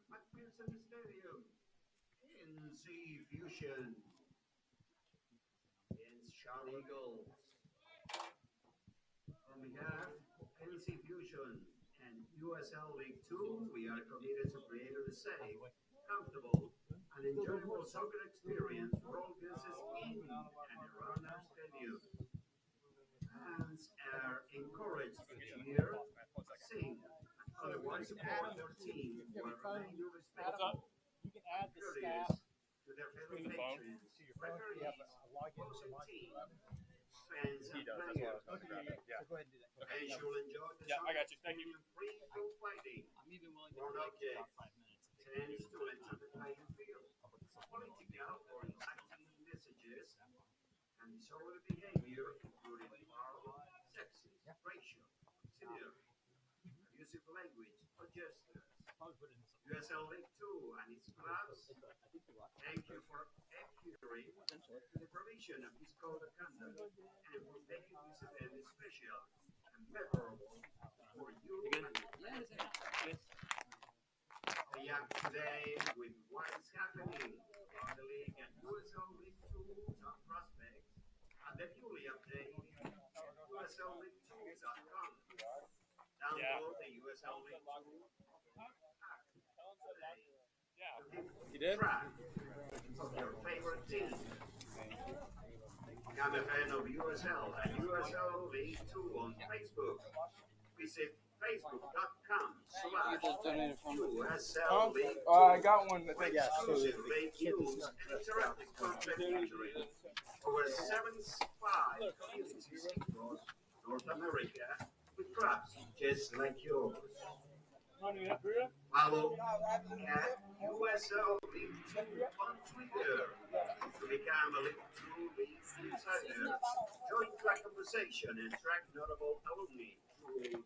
Stadium, NC Fusion against Charlie Eagles. On behalf of NC Fusion and USL League Two, we are committed to creating a safe, comfortable, and enjoyable soccer experience for all guests in and around our stadium. Fans are encouraged to cheer, sing, and otherwise support their team while remaining respectful, courteous to their fellow patrons, referees, opposing team, fans, and players. And you'll enjoy the free from fighting, worn objects, tennis to enter the playing field, political or enlightening messages, and disorderly behavior, including violent, sexist, racial, similar, abusive language, or gestures. USL League 2 and its clubs thank you for adhering to the provision of this code of conduct and for making this event special and memorable for you and your friends. Stay up today with what is happening on the league and USL League 2 top prospects and the newly updated USLLeague2.com. Download the USL League 2 app today to keep track of your favorite team. Become a fan of USL and USL League 2 on Facebook. Visit facebook.com/USL League 2. I got one. Exclusive league news and interactive content featuring over 75 communities across North America with clubs just like yours. Follow at USL League 2 on Twitter to become a League 2 League insider. Join track conversation and track notable alumni through their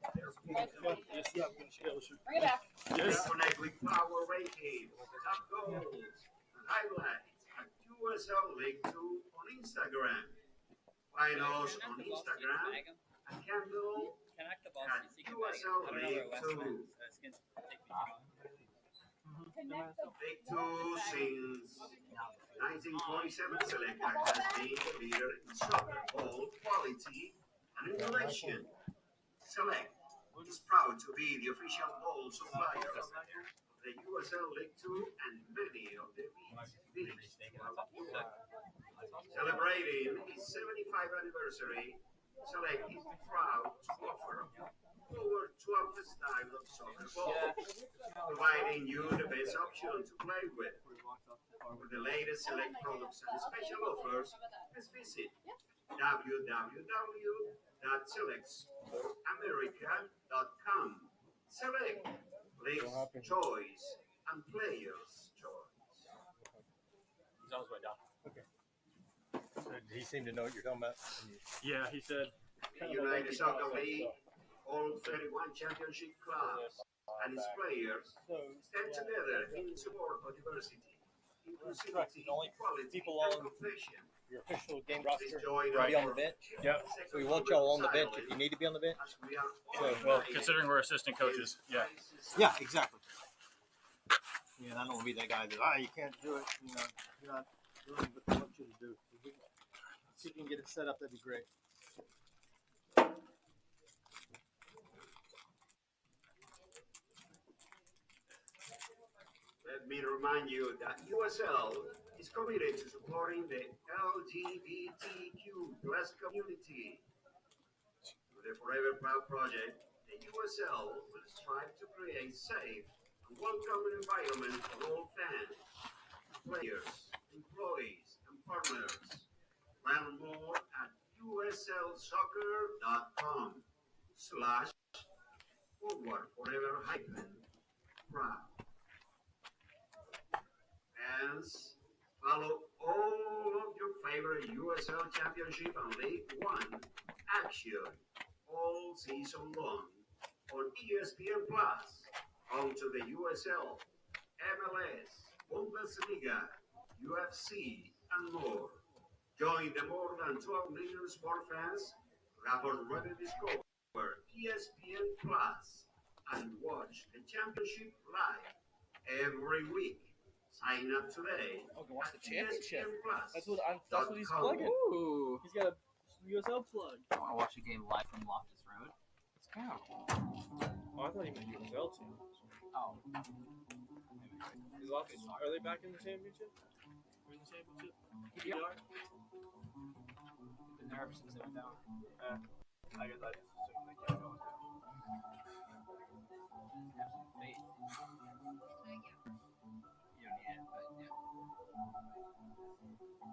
Bring it back. Connect with power ratings, top goals, and highlights at USL League 2 on Instagram. Find us on Instagram at handle at USL League 2. League 2 since 1947, Select has been the leader in soccer ball quality and innovation. Select is proud to be the official ball supplier of the USL League 2 and many of the leagues throughout Europe. Celebrating its 75th anniversary, Select is proud to offer over 12 styles of soccer ball, providing you the best option to play with. For the latest Select products and special offers, please visit www.selectsportamerica.com. Select, League's choice and players' choice. He's on his way down. Did he seem to know what you're talking about? Yeah, he said. The United Soccer League, all 31 championship clubs and its players stand together in support of diversity, inclusivity, equality, People and on completion. your official game Please roster join will be our on the bench. Yep. So we want y'all on the bench if you need to be on the bench. as we are Well, organized considering we're assistant coaches, yeah. Yeah, exactly. Yeah, and I don't want to be that guy that you can't do it. You know, you're not doing what they want you to do. If you can get it set up, that'd be great. Let me remind you that USL is committed to supporting the LGBTQ plus community. With the Forever Proud project, the USL will strive to create safe and welcoming environment for all fans, players, employees, and partners. Learn more at uslsoccer.com/forward forever-proud. Fans, follow all of your favorite USL Championship and League One action all season long on ESPN Plus, home to the USL, MLS, Bundesliga, UFC, and more. Join the more than 12 million sport fans who have already discovered ESPN Plus and watch the championship live every week. Sign up today Okay, watch the at championship. That's ESPNplus.com. what he's plugging. Ooh. He's got a USL plug. I want to watch a game live from Loftus Road. Let's go. Oh, I thought he meant USL too. Oh. Is Loftus, are they back in the championship? We're in the championship? Yeah. PPR? Been there ever since they went down. I guess I just assumed they kept going down. Wait. You don't need it, but yeah.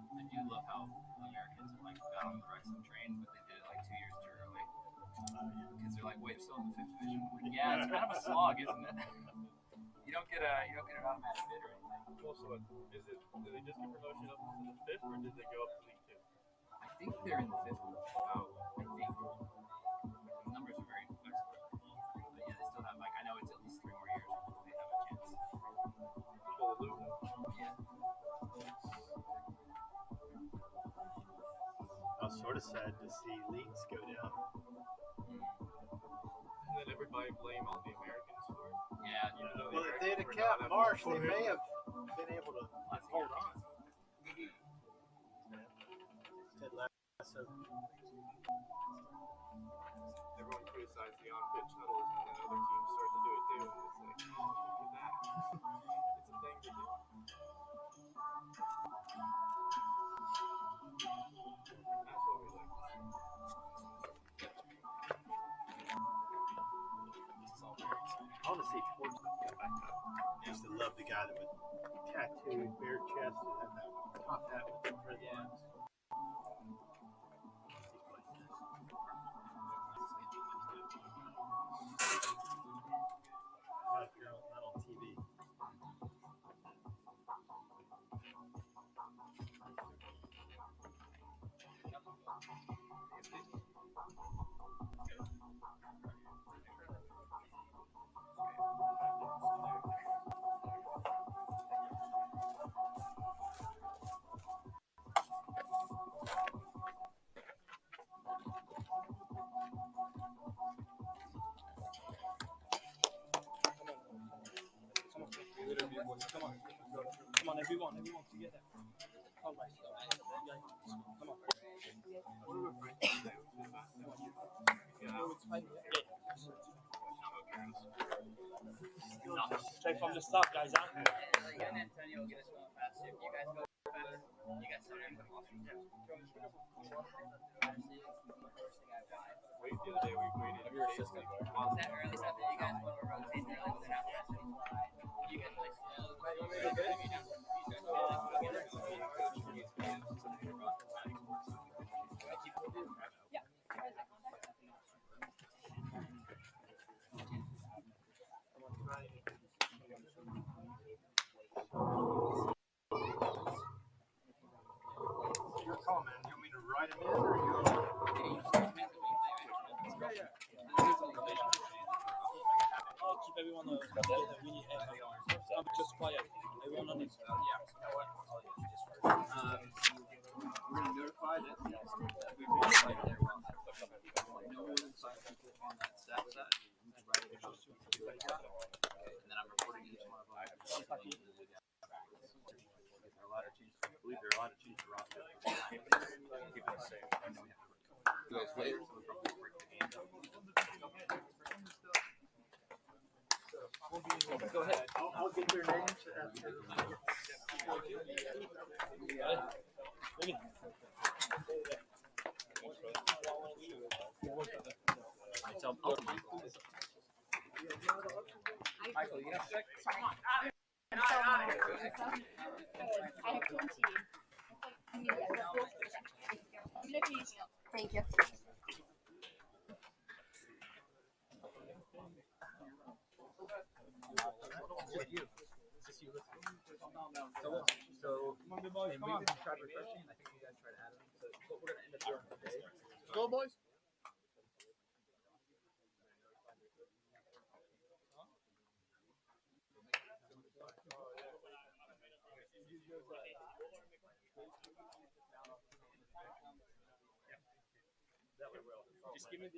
I do love how Americans have like got on the Wrexham train, but they did it like 2 years too early. Because they're like, wait, still in the 5th division. I'm like, yeah, it's kind of a slog, isn't it? You don't get an automatic bid or anything. Well, so did they just get promotion up to the 5th, or did they go up to League 2? I think they're in the 5th. Oh, I think. The numbers are very flexible. But yeah, they still have like I know it's at least 3 more years before they have a chance. Before they lose them. Yeah. I was sort of sad to see Leeds go down. And then everybody blame all the Americans for it. Yeah. Even though Well, the if they had Americans kept were not Marsh, having they fun. may have been able to hold on. Ted Lasso. Everyone criticized the on-pitch huddles, and then other teams started to do it too. And it's like, oh, look at that. It's a thing to do. That's what we like to see. This is all very exciting. I want to see Portsmouth go back up. I used to love the guy that would tattoo bare chest and have that top hat with the red lines. Not on TV. Come on, everyone together. All right. Come on. Straight from the start, guys. Huh? You and Antonio will get us going fast. If you guys go fast, you guys start everything awesome. Wait, the other day we waited. Is that early stuff that you guys want to rotate early with the half time? You guys like Your call, man. You want me to write him in or you want Keep everyone together. We need everyone. Just quiet. Everyone on it. we're gonna notify that we've been right there well. No more than 5 people on that staff side. And then I'm reporting each one of them. There are a lot of changes. I believe there are a lot of changes to roster. Keep us safe. I know we have to work. You guys wait. We'll probably break the game. Go ahead. I'll get their names after. Michael, you have to check. Sorry. I'm so hungry. I have cream tea. Thank you. So, and we tried refreshing, and I think you guys tried adding. So, what we're gonna end up doing today. Go, boys. Just give me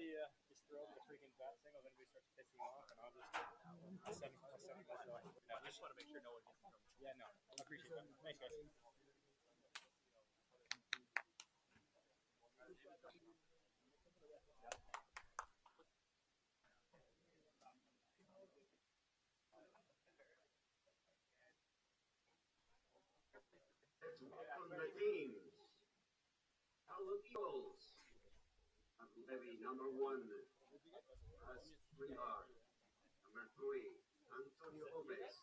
just throw the freaking bat thing. I'm gonna be start pissing off, and I'll just send I just want to make sure no one gets in trouble. Yeah, no, I appreciate that. Thanks, guys. Let's welcome the teams. Our Eagles. Levy, number 1, as Ringard. Number 3, Antonio Gomez.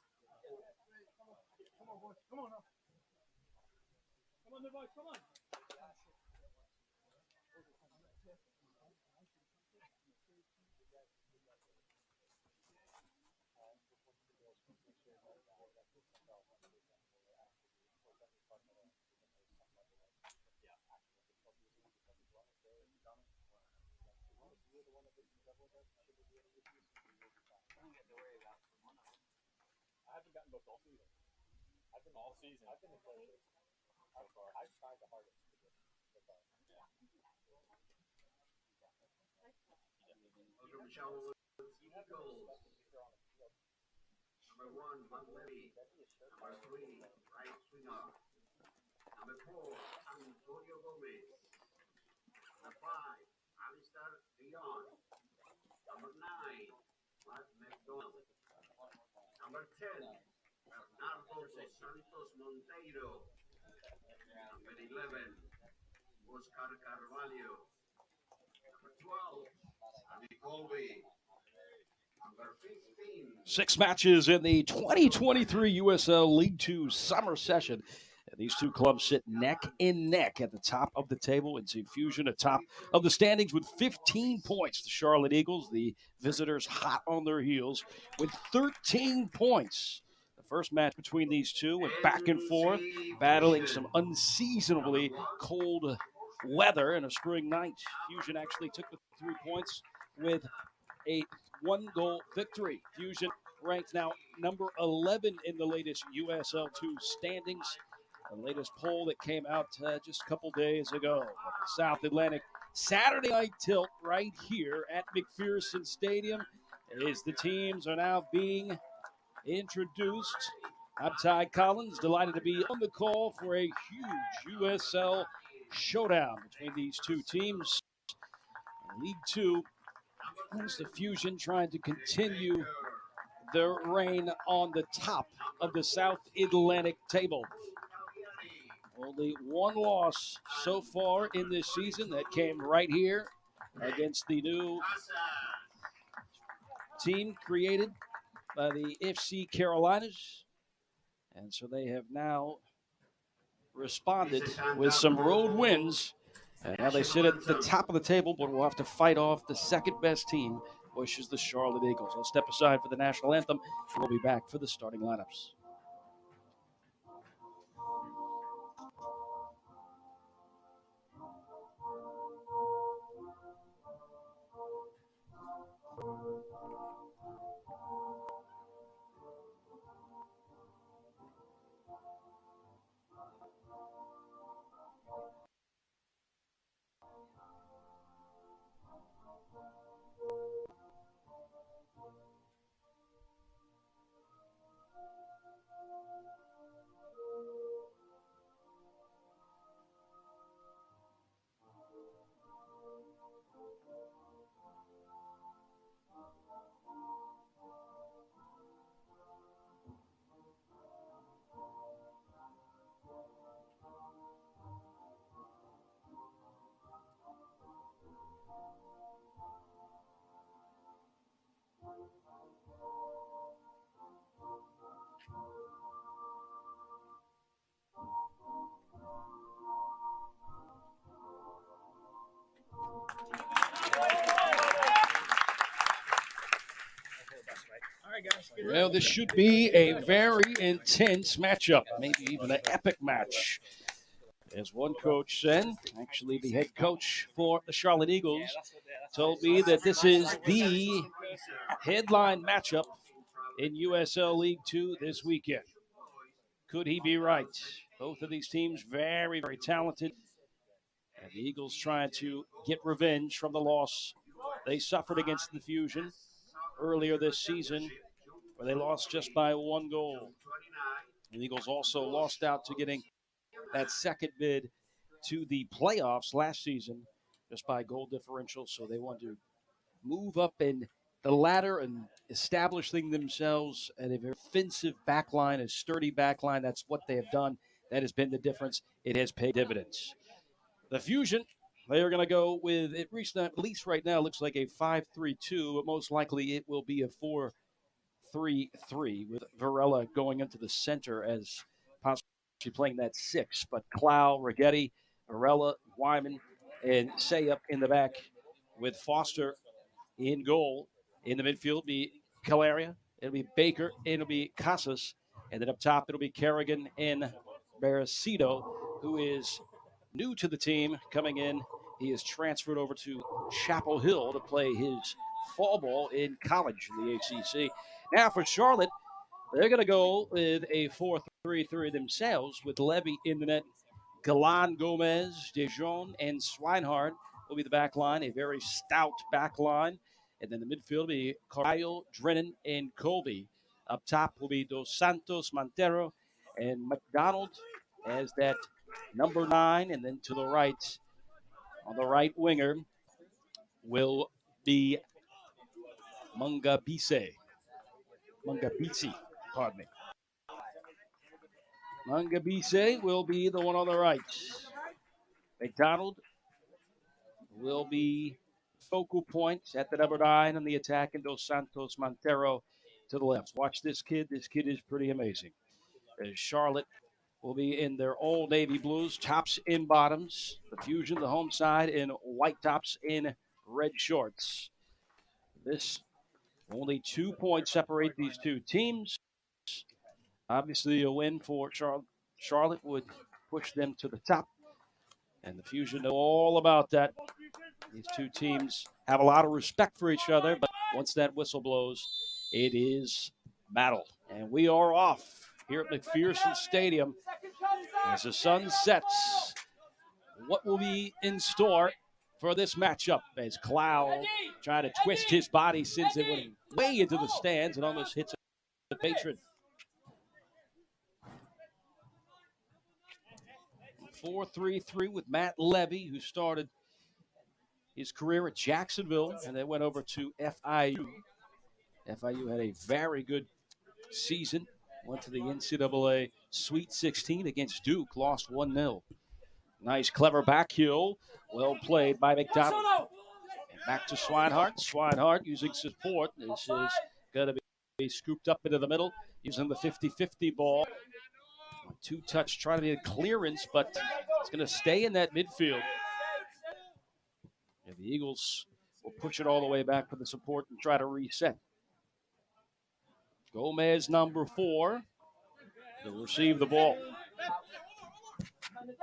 Come on, boys. Come on now. Come on, boys. Come on. I haven't gotten booked all season. I've been all season. I've been in places so far. I've tried the hardest to get so far. Yeah. Welcome, Charlotte Eagles. Number 1, Van Levy. Number 3, Bryce Ringard. Number 4, Antonio Gomez. Number 5, Alistair Dion. Number 9, Matt McDonald. Number 10, Bernardo dos Santos Monteiro. Number 11, Oscar Carvalho. Number 12, Andy Colby. Number 15. 6 matches in the 2023 USL League Two summer session. And these two clubs sit neck and neck at the top of the table. It's Fusion atop of the standings with 15 points. The Charlotte Eagles, the visitors, hot on their heels with 13 points. The first match between these two went back and forth, battling some unseasonably cold weather and a spring night. Fusion actually took the 3 points with a 1-goal victory. Fusion ranked now number 11 in the latest USL 2 standings. The latest poll that came out just a couple days ago. At the South Atlantic Saturday night tilt right here at McPherson Stadium as the teams are now being introduced. I'm Ty Collins, delighted to be on the call for a huge USL showdown between these two teams. League Two, it's the Fusion trying to continue their reign on the top of the South Atlantic table. Only one loss so far in this season that came right here against the new team created by the FC Carolinas. And so they have now responded with some road wins. And now they sit at the top of the table, but will have to fight off the second best team, which is the Charlotte Eagles. I'll step aside for the national anthem. We'll be back for the starting lineups. Well, this should be a very intense matchup, maybe even an epic match. As one coach said, actually the head coach for the Charlotte Eagles told me that this is the headline matchup in USL League Two this weekend. Could he be right? Both of these teams very, very talented. And the Eagles trying to get revenge from the loss they suffered against the Fusion earlier this season where they lost just by 1 goal. The Eagles also lost out to getting that second bid to the playoffs last season just by goal differential. So they want to move up in the ladder and establishing themselves at a very offensive backline, a sturdy backline. That's what they have done. That has been the difference. It has paid dividends. The Fusion, they are going to go with, at least right now, looks like a 5-3-2, but most likely it will be a 4-3-3 with Varela going into the center as possibly playing that 6. But Clow, Rigetti, Varela, Wyman, and Say up in the back with Foster in goal. In the midfield, be Calaria. It'll be Baker. It'll be Casas. And then up top, it'll be Kerrigan and Baracito, who is new to the team coming in. He is transferred over to Chapel Hill to play his fall ball in college in the ACC. Now for Charlotte, they're going to go with a 4-3-3 themselves with Levy in the net. Galan, Gomez, Dejon, and Swinehart will be the back line, a very stout back line. And then the midfield will be Carvalho, Drennan, and Colby. Up top will be Dos Santos, Montero, and McDonald as that number 9. And then to the right, on the right winger, will be Mungabisi, pardon me. Mungabisi will be the one on the right. McDonald will be focal point at the number 9 on the attack, and Dos Santos Montero to the left. Watch this kid. This kid is pretty amazing. As Charlotte will be in their old navy blues, tops and bottoms. The Fusion, the home side, in white tops in red shorts. This only 2 points separate these two teams. Obviously, a win for Charlotte would push them to the top. And the Fusion know all about that. These two teams have a lot of respect for each other, but once that whistle blows, it is battle. And we are off here at McPherson Stadium as the sun sets. What will be in store for this matchup as Clow trying to twist his body, sends it way into the stands and almost hits the patron. 4-3-3 with Matt Levy, who started his career at Jacksonville and then went over to FIU. FIU had a very good season. Went to the NCAA Sweet 16 against Duke, lost 1-0. Nice, clever back heel. Well played by McDonald. And back to Swinehart. Swinehart using support. This is going to be scooped up into the middle using the 50-50 ball. Two-touch trying to be a clearance, but it's going to stay in that midfield. And the Eagles will push it all the way back for the support and try to reset. Gomez, number 4, will receive the ball.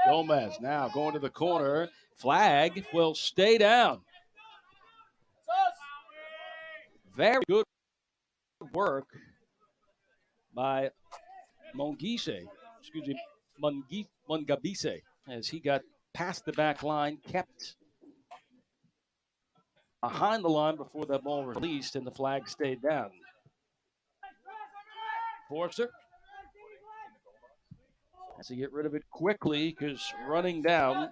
Gomez now going to the corner. Flag will stay down. Very good work by Mungabisi, as he got past the back line, kept behind the line before that ball released, and the flag stayed down. Forster has to get rid of it quickly because running down.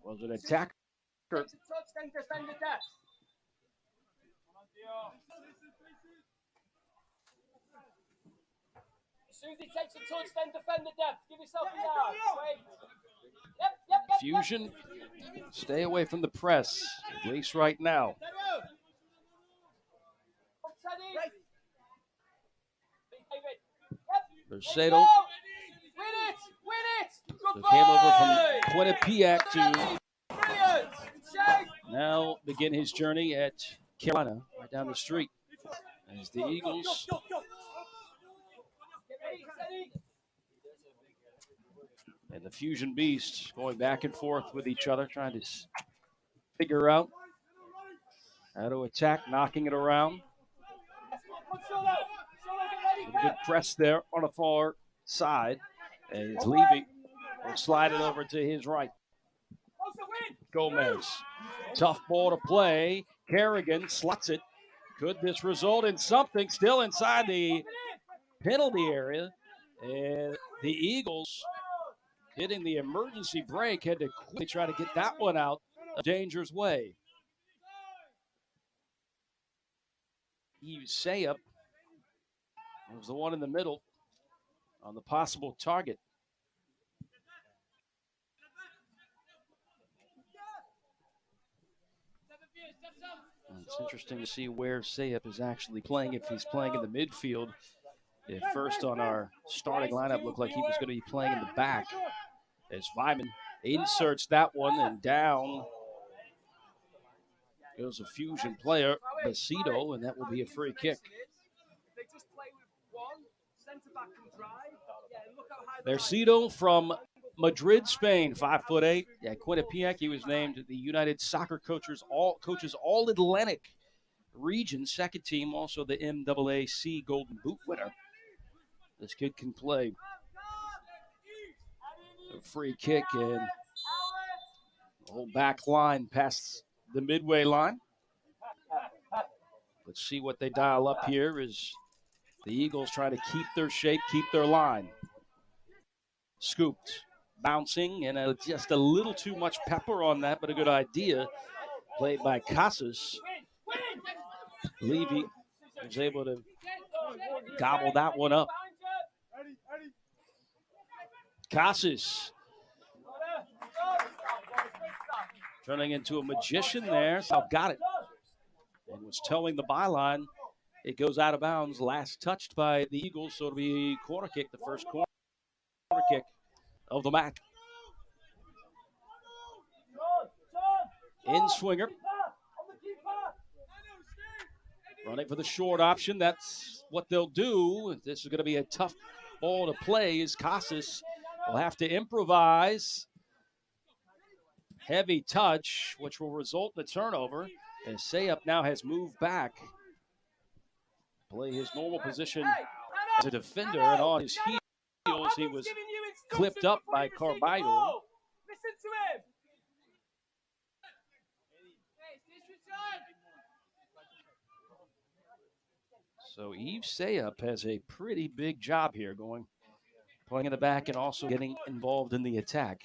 Was it attacker? Susie takes a touch, then defend the depth. Give yourself a yard. Wait. Fusion, stay away from the press, at least right now. Mercedo. Win it! So came over from Quinnipiac to now begin his journey at Carolina, right down the street. As the Eagles and the Fusion Beasts going back and forth with each other, trying to figure out how to attack, knocking it around. A good press there on the far side. And Levy will slide it over to his right. Gomez. Tough ball to play. Kerrigan slots it. Could this result in something? Still inside the penalty area. And the Eagles, hitting the emergency brake, had to quickly try to get that one out a dangerous way. Sayup was the one in the middle on the possible target. It's interesting to see where Sayup is actually playing, if he's playing in the midfield. At first on our starting lineup, looked like he was going to be playing in the back. As Vyman inserts that one, and down goes a Fusion player, Bacido, and that will be a free kick. Bacido from Madrid, Spain, 5'8". Yeah, Quinnipiac. He was named the United Soccer Coaches All-Atlantic Region, second team, also the MAAC Golden Boot winner. This kid can play. A free kick, and the whole back line past the midway line. Let's see what they dial up here as the Eagles try to keep their shape, keep their line. Scooped, bouncing, and just a little too much pepper on that, but a good idea. Played by Casas. Levy was able to gobble that one up. Casas turning into a magician there. So got it. And was towing the byline. It goes out of bounds. Last touched by the Eagles, so it'll be corner kick, the first corner kick of the match. In swinger. Running for the short option. That's what they'll do. This is going to be a tough ball to play as Casas will have to improvise. Heavy touch, which will result in a turnover. And Sayup now has moved back. Play his normal position as a defender, and on his heels, he was clipped up by Carballo. Listen to him. So Yves Sayup has a pretty big job here, playing in the back and also getting involved in the attack.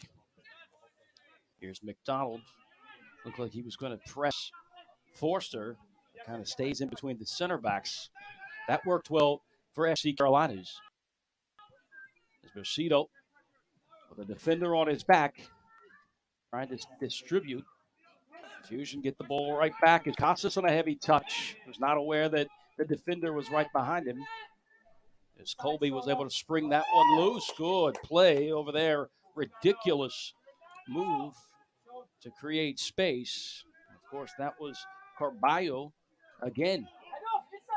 Here's McDonald. Looked like he was going to press Forster. Kind of stays in between the center backs. That worked well for FC Carolinas. There's Bacido with a defender on his back, trying to distribute. Fusion get the ball right back. As Casas on a heavy touch. Was not aware that the defender was right behind him. As Colby was able to spring that one loose. Good play over there. Ridiculous move to create space. Of course, that was Carballo again.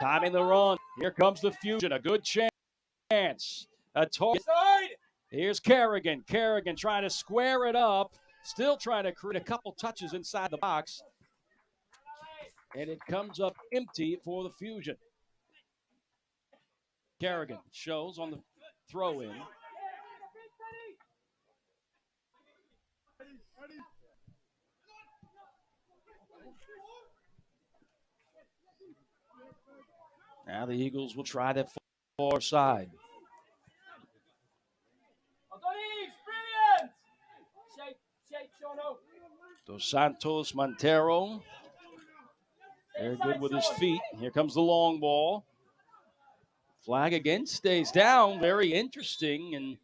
Timing the run. Here comes the Fusion. A good chance. A target. Here's Kerrigan. Kerrigan trying to square it up. Still trying to create a couple touches inside the box. And it comes up empty for the Fusion. Kerrigan shows on the throw-in. Now the Eagles will try that far side. Dos Santos Montero. Very good with his feet. Here comes the long ball. Flag again stays down. Very interesting. And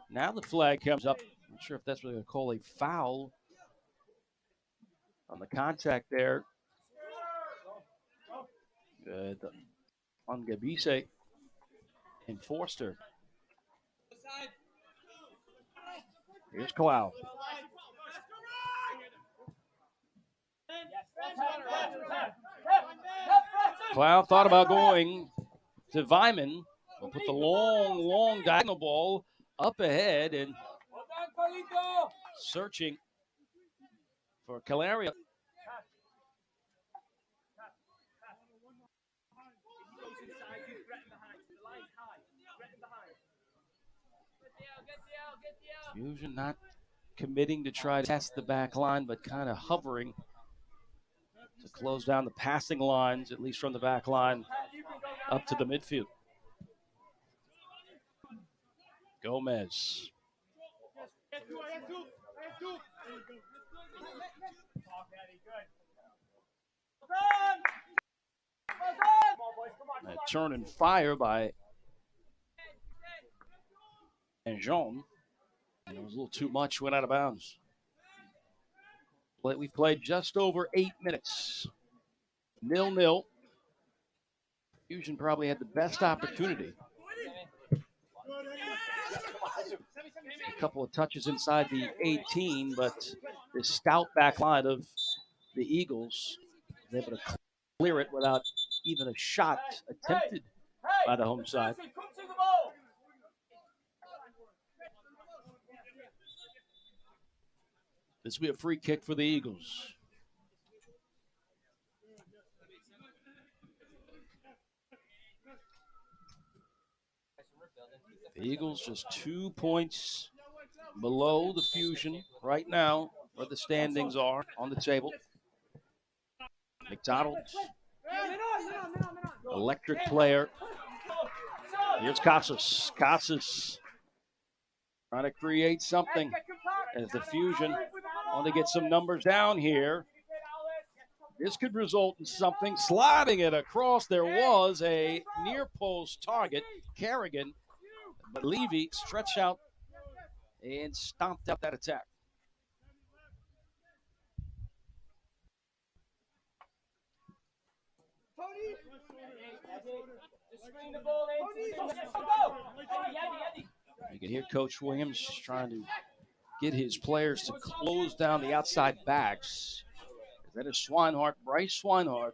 now the flag comes up. I'm not sure if that's what they're going to call a foul on the contact there. On Gabise and Forster. Here's Clow. Clow thought about going to Vyman. We'll put the long diagonal ball up ahead and searching for Calaria. Fusion not committing to try to test the back line, but kind of hovering to close down the passing lines, at least from the back line up to the midfield. Gomez. A turn and fire by Jean. And it was a little too much, went out of bounds. We played just over 8 minutes. 0-0. Fusion probably had the best opportunity. A couple of touches inside the 18, but the stout back line of the Eagles was able to clear it without even a shot attempted by the home side. This will be a free kick for the Eagles. The Eagles just 2 points below the Fusion right now, where the standings are on the table. McDonald, electric player. Here's Casas. Casas trying to create something as the Fusion want to get some numbers down here. This could result in something. Sliding it across. There was a near post target. Kerrigan, but Levy stretched out and stomped out that attack. You can hear Coach Williams trying to get his players to close down the outside backs. That is Swinehart, Bryce Swinehart.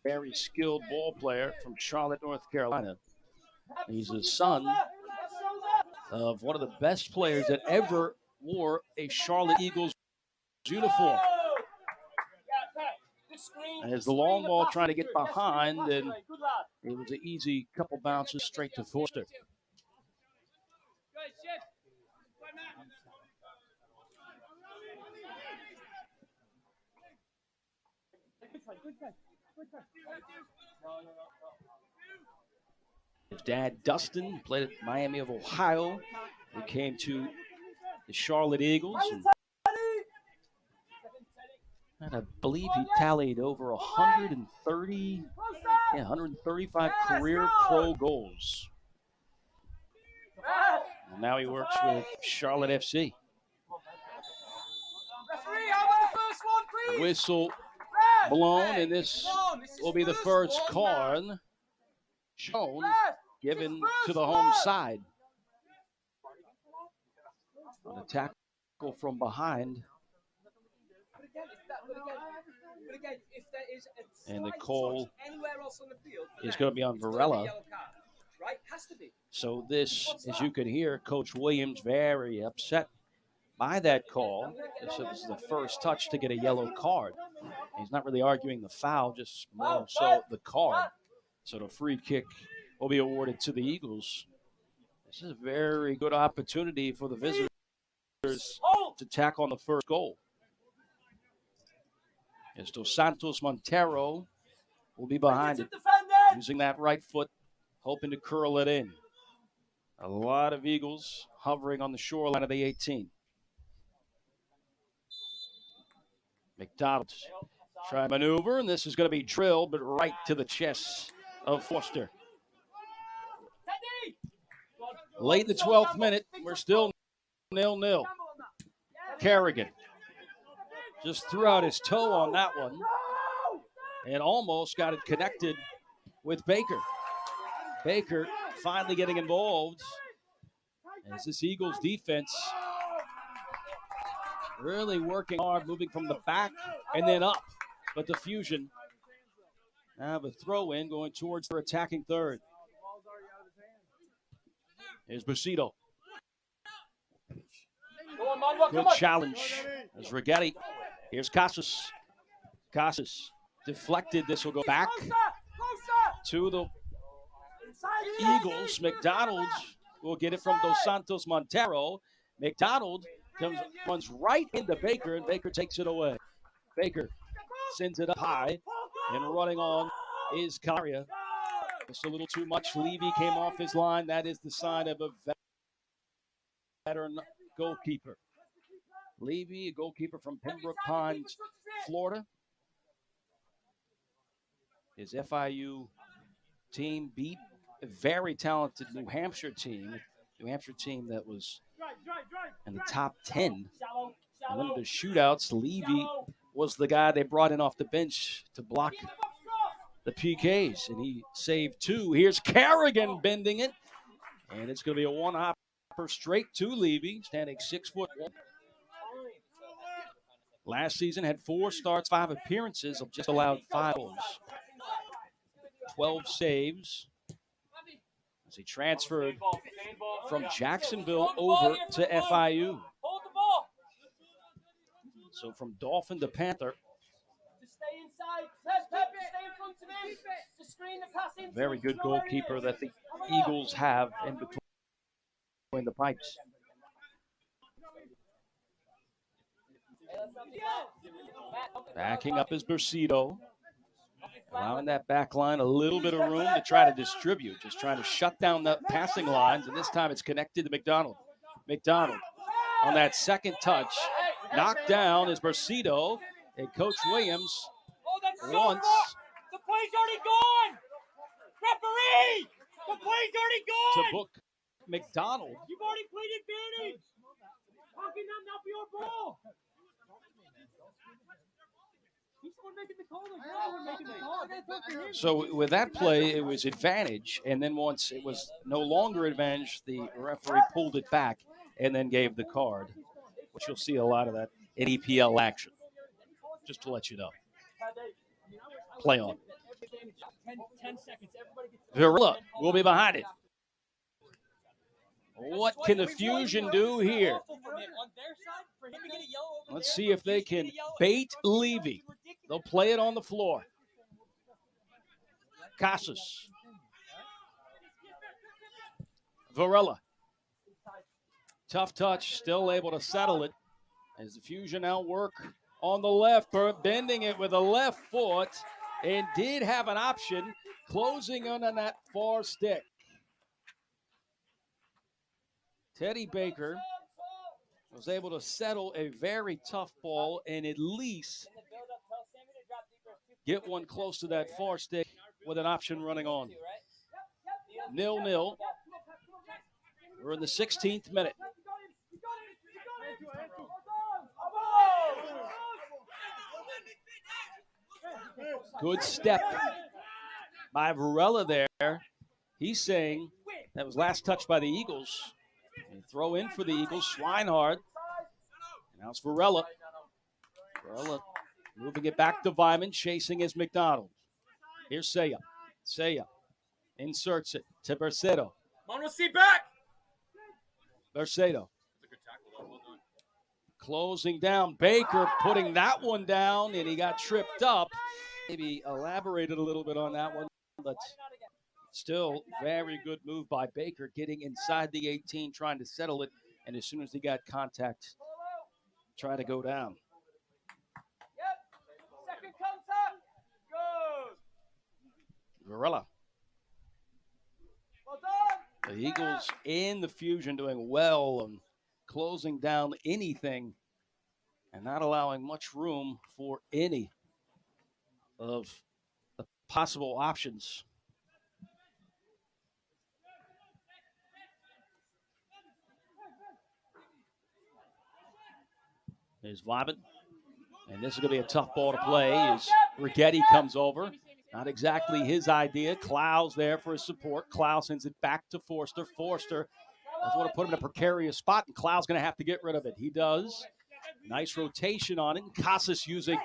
Very skilled ball player from Charlotte, North Carolina. He's the son of one of the best players that ever wore a Charlotte Eagles uniform. As the long ball trying to get behind, and it was an easy couple bounces straight to Forster. His dad, Dustin, played at Miami of Ohio. He came to the Charlotte Eagles. And I believe he tallied over 135 career pro goals. And now he works with Charlotte FC. Whistle blown, and this will be the first card shown, given to the home side. On a tackle from behind. And the call is going to be on Varela. So this, as you can hear, Coach Williams very upset by that call. So this is the first touch to get a yellow card. He's not really arguing the foul, just more so the card. So the free kick will be awarded to the Eagles. This is a very good opportunity for the visitors to tack on the first goal. As Dos Santos Montero will be behind it, using that right foot, hoping to curl it in. A lot of Eagles hovering on the shoreline of the 18. McDonald try maneuver, and this is going to be drilled, but right to the chest of Forster. Late in the 12th minute, we're still 0-0. Kerrigan just threw out his toe on that one and almost got it connected with Baker. Baker finally getting involved as this Eagles defense really working hard, moving from the back and then up. But the Fusion have a throw in going towards their attacking third. Here's Busito. Good challenge as Rigetti. Here's Casas. Casas deflected. This will go back to the Eagles. McDonald will get it from Dos Santos Montero. McDonald runs right into Baker, and Baker takes it away. Baker sends it up high, and running on is Calaria. Just a little too much. Levy came off his line. That is the sign of a veteran goalkeeper. Levy, a goalkeeper from Pembroke Pines, Florida. His FIU team beat a very talented New Hampshire team that was in the top 10. And one of the shootouts, Levy was the guy they brought in off the bench to block the PKs, and he saved two. Here's Kerrigan bending it, and it's going to be a one-hopper straight to Levy, standing 6'1". Last season had 4 starts, 5 appearances, just allowed 5 goals. 12 saves as he transferred from Jacksonville over to FIU. So from Dolphin to Panther. Very good goalkeeper that the Eagles have in between the pipes. Backing up is Bercito. Allowing that back line a little bit of room to try to distribute, just trying to shut down the passing lines, and this time it's connected to McDonald. McDonald on that second touch, knocked down is Bercito, and Coach Williams wants the play's already gone! Referee! The play's already to gone! book McDonald. You've already played advantage! How can that not be our ball? So with that play, it was advantage, and then once it was no longer advantage, the referee pulled it back and then gave the card, which you'll see a lot of that in EPL action, just to let you know. Play on. Virilla will be behind it. What can the Fusion do here? Let's see if they can bait Levy. They'll play it on the floor. Casas. Virilla. Tough touch, still able to settle it. As the Fusion now work on the left, bending it with a left foot, and did have an option, closing on that far stick. Teddy Baker was able to settle a very tough ball and at least get one close to that far stick with an option running on. 0-0. We're in the 16th minute. Good step by Virilla there. He's saying that was last touched by the Eagles. And throw in for the Eagles, Schweinhardt. And now it's Virilla. Virilla moving it back to Vyman, chasing is McDonald. Here's Saya. Saya inserts it to Bercito. Mono, see back! Bercito. Closing down. Baker putting that one down, and he got tripped up. Maybe elaborated a little bit on that one, but still very good move by Baker, getting inside the 18, trying to settle it, and as soon as he got contact, try to go down. Second contact! Goes! Virilla. Well done! The Eagles in the Fusion doing well and closing down anything and not allowing much room for any of the possible options. There's Vyman. And this is going to be a tough ball to play as Rigetti comes over. Not exactly his idea. Clow's there for his support. Clow sends it back to Forster. Forster doesn't want to put him in a precarious spot, and Clow's going to have to get rid of it. He does. Nice rotation on it. Casas using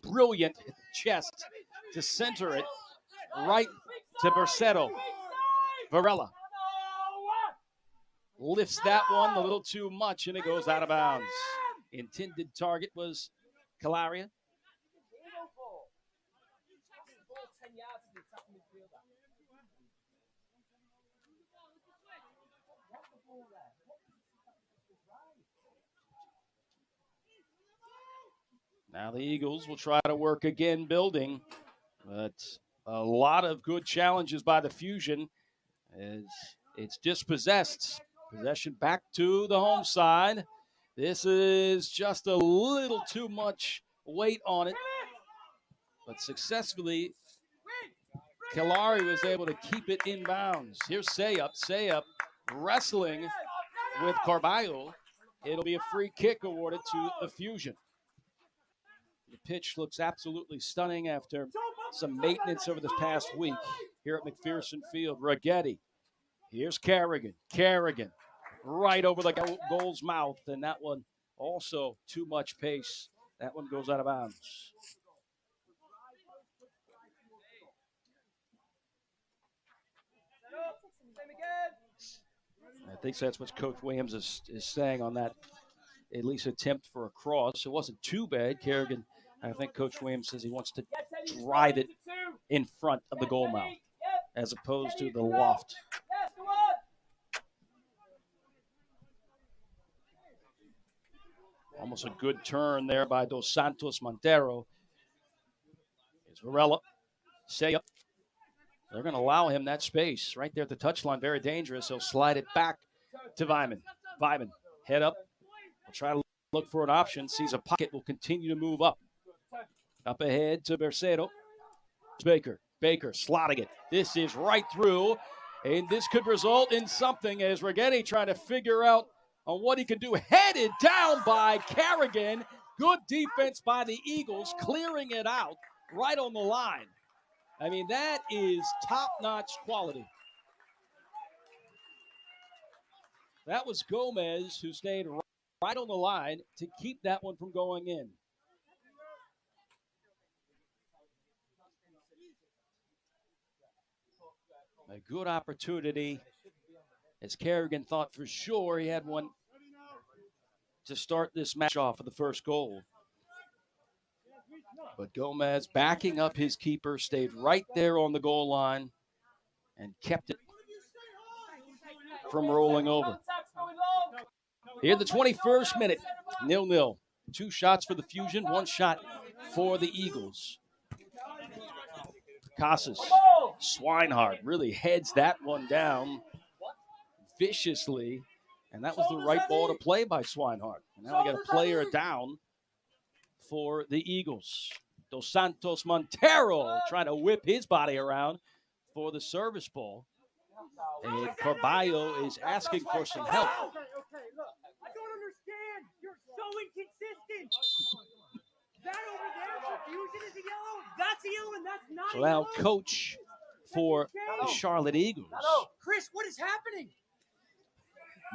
brilliant chest to center it right to Bercito. Virilla lifts that one a little too much, and it goes out of bounds. Intended target was Calaria. Now the Eagles will try to work again building, but a lot of good challenges by the Fusion as it's dispossessed. Possession back to the home side. This is just a little too much weight on it, but successfully Kalari was able to keep it in bounds. Here's Sayup wrestling with Carballo. It'll be a free kick awarded to the Fusion. The pitch looks absolutely stunning after some maintenance over this past week here at McPherson Field. Ragetti. Here's Kerrigan. Kerrigan right over the goal's mouth, and that one also too much pace. That one goes out of bounds. I think that's what Coach Williams is saying on that, at least attempt for a cross. It wasn't too bad. Kerrigan, I think Coach Williams says he wants to drive it in front of the goal mouth as opposed to the loft. Almost a good turn there by Dos Santos Montero. Here's Varela. Sayup. They're going to allow him that space right there at the touchline. Very dangerous. He'll slide it back to Vyman. Vyman, head up. Will try to look for an option. Sees a pocket. Will continue to move up. Up ahead to Bercedo. Baker. Baker slotting it. This is right through. And this could result in something as Ragetti trying to figure out on what he can do. Headed down by Kerrigan. Good defense by the Eagles, clearing it out right on the line. I mean, that is top-notch quality. That was Gomez who stayed right on the line to keep that one from going in. A good opportunity as Kerrigan thought for sure he had one to start this match off for the first goal. But Gomez, backing up his keeper, stayed right there on the goal line and kept it from rolling over. Here, the 21st minute, 0-0. 2 shots for the Fusion, 1 shot for the Eagles. Casas, Swinehart really heads that one down viciously, and that was the right ball to play by Swinehart. And now we got a player down for the Eagles. Dos Santos Montero trying to whip his body around for the service ball. And Carballo is asking for some help. Okay, look, I don't understand. You're so inconsistent. That over there for Fusion is a yellow. That's a yellow, and that's not So a now yellow. coach for the Charlotte Eagles, Chris, what is happening?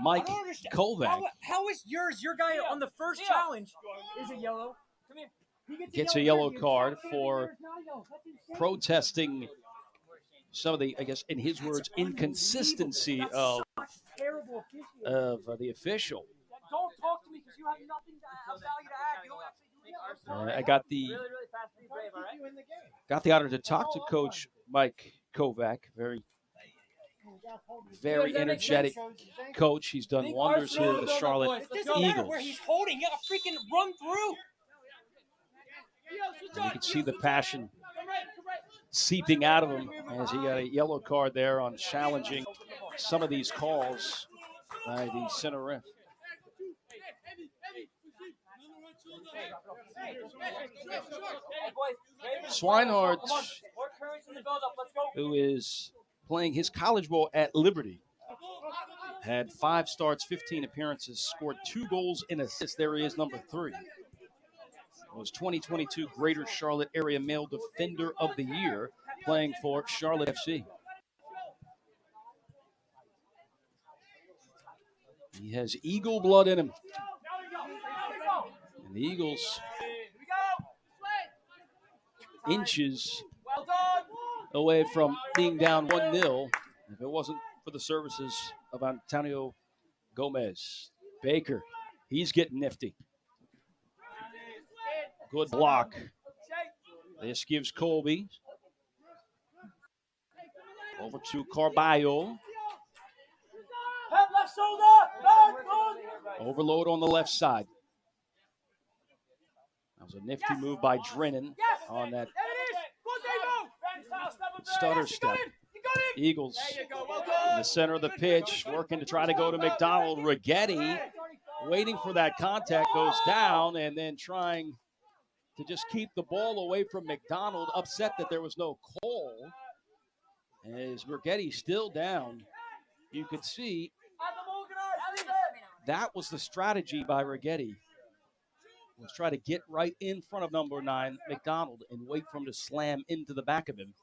Mike Kovac, How is your guy on the first challenge is a yellow? Come here. He gets a yellow card for protesting some of the, I guess, in his words, inconsistency of the official. Don't talk to me because you have nothing of value to add. You don't actually do it. I got the honor to talk to Coach Mike Kovac, very energetic coach. He's done wonders here with the Charlotte Eagles. Where he's holding, you gotta freaking run through. And you can see the passion seeping out of him as he got a yellow card there on challenging some of these calls by the center ref. Swinehart, who is playing his college ball at Liberty, had 5 starts, 15 appearances, scored 2 goals and assists. There he is, number 3. Was 2022 Greater Charlotte Area Male Defender of the Year, playing for Charlotte FC. He has Eagle blood in him. And the Eagles, inches away from being down 1-0 if it wasn't for the services of Antonio Gomez. Baker, he's getting nifty. Good block. This gives Colby over to Carballo. Overload on the left side. That was a nifty move by Drennan on that stutter step. Eagles in the center of the pitch, working to try to go to McDonald. Rigetti, waiting for that contact, goes down, and then trying to just keep the ball away from McDonald, upset that there was no call. As Rigetti still down, you could see that was the strategy by Rigetti. Was try to get right in front of number 9, McDonald, and wait for him to slam into the back of him.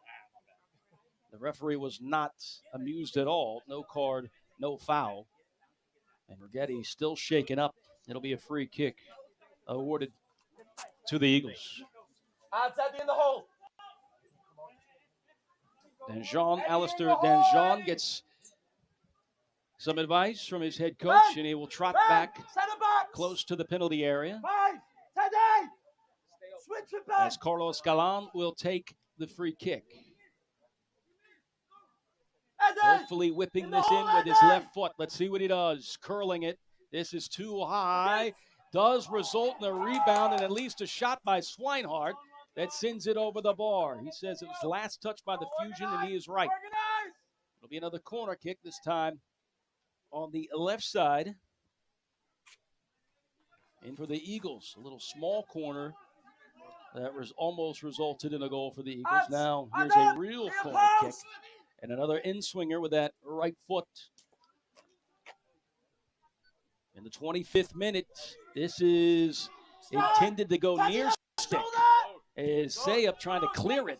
The referee was not amused at all. No card, no foul. And Rigetti still shaken up. It'll be a free kick awarded to the Eagles. Danjon, Alistair Danjon gets some advice from his head coach, and he will trot back close to the penalty area. As Carlos Galan will take the free kick. Hopefully whipping this in with his left foot. Let's see what he does. Curling it. This is too high. Does result in a rebound and at least a shot by Swinehart that sends it over the bar. He says it was last touched by the Fusion, and he is right. It'll be another corner kick, this time on the left side. In for the Eagles, a little small corner that was almost resulted in a goal for the Eagles. Now here's a real corner kick and another in-swinger with that right foot. In the 25th minute, this is intended to go near stick. Is Sayup trying to clear it.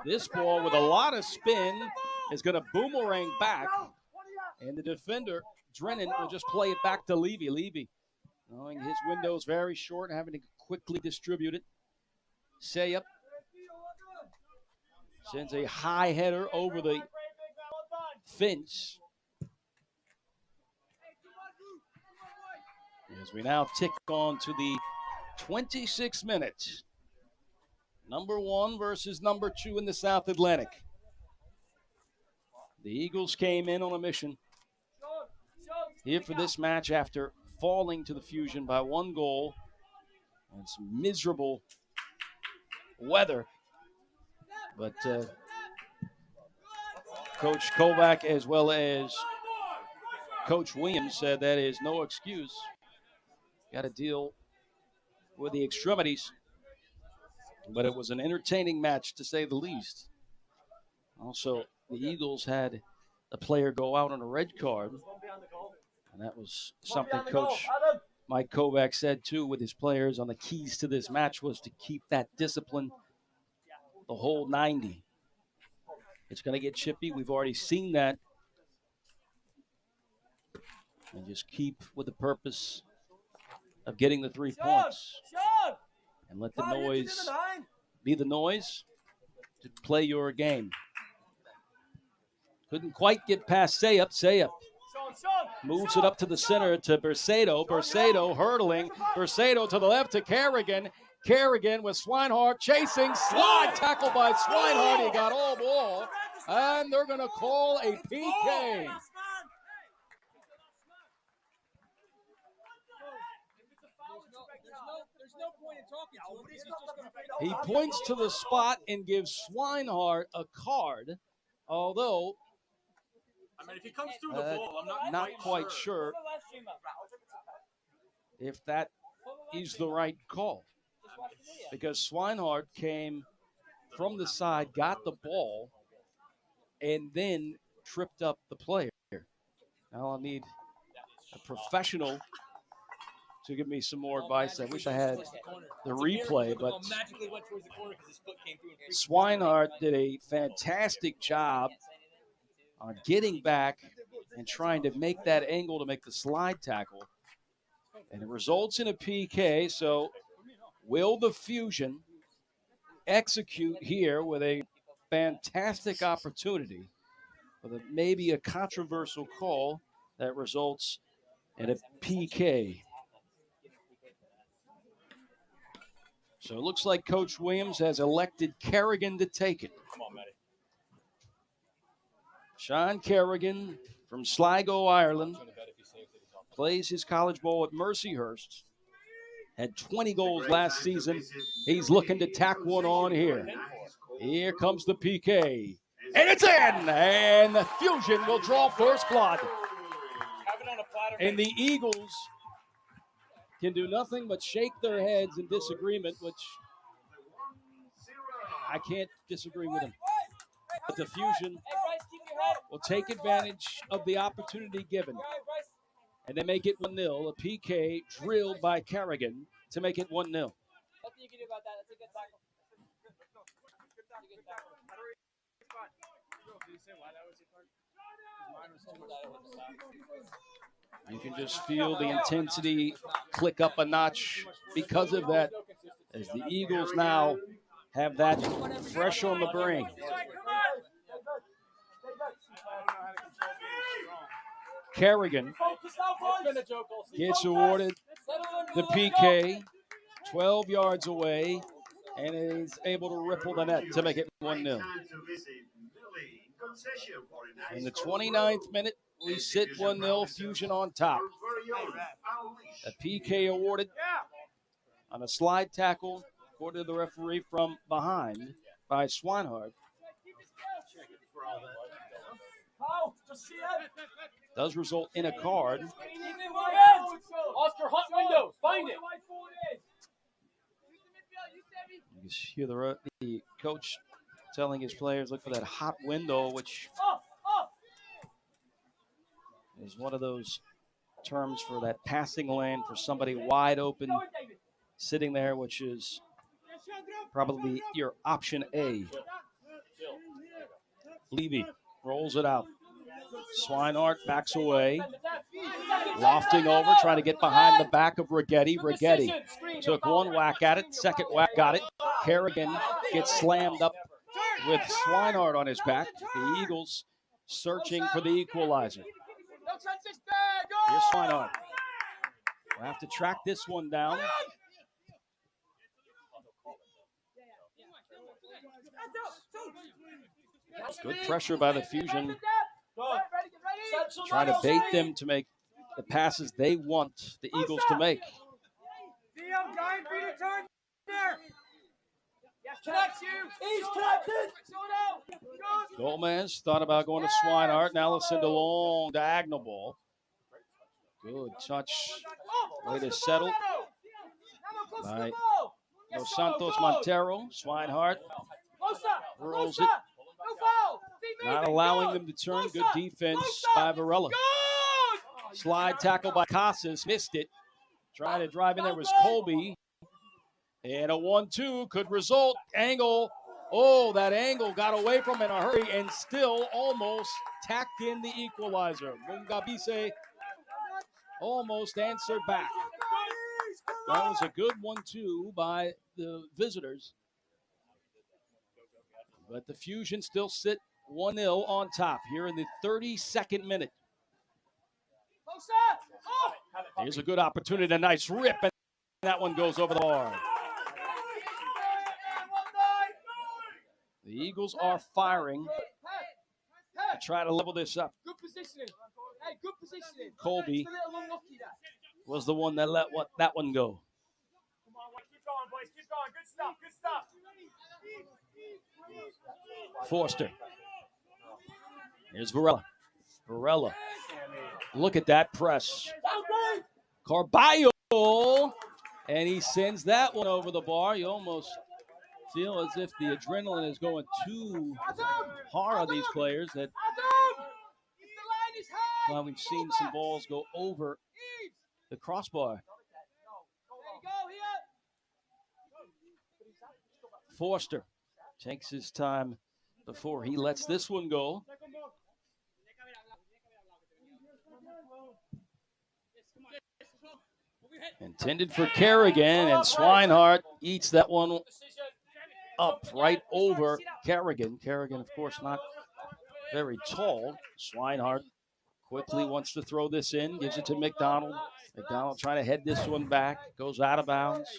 This ball with a lot of spin is going to boomerang back. And the defender, Drennan, will just play it back to Levy. Levy, knowing his window is very short, having to quickly distribute it. Sayup sends a high header over the fence. As we now tick on to the 26th minute. Number 1 versus number 2 in the South Atlantic. The Eagles came in on a mission here for this match after falling to the Fusion by 1 goal and some miserable weather. But Coach Kovac as well as Coach Williams said that is no excuse. Got to deal with the extremities. But it was an entertaining match, to say the least. Also, the Eagles had a player go out on a red card. And that was something Coach Mike Kovac said, too, with his players on the keys to this match was to keep that discipline the whole 90. It's going to get chippy. We've already seen that. And just keep with the purpose of getting the 3 points. And let the noise be the noise to play your game. Couldn't quite get past Sayup. Sayup moves it up to the center to Bercedo. Bercedo hurdling. Bercedo to the left to Kerrigan. Kerrigan with Swinehart chasing. Slide tackle by Swinehart. He got all ball. And they're going to call a PK. He points to the spot and gives Swinehart a card, although I mean, if he comes through the ball, I'm not quite sure if that is the right call. Because Swinehart came from the side, got the ball, and then tripped up the player. Now I'll need a professional to give me some more advice. I wish I had the replay, but Swinehart did a fantastic job on getting back and trying to make that angle to make the slide tackle. And it results in a PK, so will the Fusion execute here with a fantastic opportunity with maybe a controversial call that results in a PK? So it looks like Coach Williams has elected Kerrigan to take it. Come on, Matty. Sean Kerrigan from Sligo, Ireland, plays his college ball at Mercyhurst. Had 20 goals last season. He's looking to tack one on here. Here comes the PK. And it's in! And the Fusion will draw first blood. And the Eagles can do nothing but shake their heads in disagreement, which I can't disagree with them. But the Fusion will take advantage of the opportunity given. And they make it 1-0. A PK drilled by Kerrigan to make it 1-0. Nothing you can do about that. That's a good tackle. You can just feel the intensity click up a notch because of that, as the Eagles now have that fresh on the brain. Kerrigan gets awarded the PK 12 yards away and is able to ripple the net to make it 1-0. In the 29th minute, we sit 1-0, Fusion on top. A PK awarded on a slide tackle, according to the referee, from behind by Swinehart. Does result in a card. Oscar, hot windows. Find it. You hear the coach telling his players, look for that hot window, which is one of those terms for that passing lane for somebody wide open sitting there, which is probably your option A. Levy rolls it out. Swinehart backs away. Lofting over, trying to get behind the back of Righetti. Righetti took one whack at it. Second whack got it. Kerrigan gets slammed up with Swinehart on his back. The Eagles searching for the equalizer. Here's Swinehart. We'll have to track this one down. Good pressure by the Fusion. Trying to bait them to make the passes they want the Eagles to make. Gomez thought about going to Swinehart. Now let's send a long diagonal ball. Good touch. Way to settle by Dos Santos Montero. Swinehart rolls it. Not allowing them to turn. Good defense by Varela. Slide tackle by Casas. Missed it. Trying to drive in there was Colby. And a 1-2 could result. Angle. Oh, that angle got away from him in a hurry and still almost tacked in the equalizer. Mungabise almost answered back. That was a good 1-2 by the visitors. But the Fusion still sit 1-0 on top here in the 32nd minute. Here's a good opportunity, a nice rip, and that one goes over the bar. The Eagles are firing to try to level this up. Good positioning. Hey, good positioning. Colby Just a little unlucky there. was the one that let that one go. Come on, keep going, boys. Keep going. Good stuff. Good stuff. Forster. Here's Varela. Varela. Look at that press. Carballo. And he sends that one over the bar. You almost feel as if the adrenaline is going too hard on these players. That's why we've seen some balls go over the crossbar. Forster takes his time before he lets this one go. Intended for Kerrigan, and Swinehart eats that one up right over Kerrigan. Kerrigan, of course, not very tall. Swinehart quickly wants to throw this in, gives it to McDonald. McDonald trying to head this one back, goes out of bounds.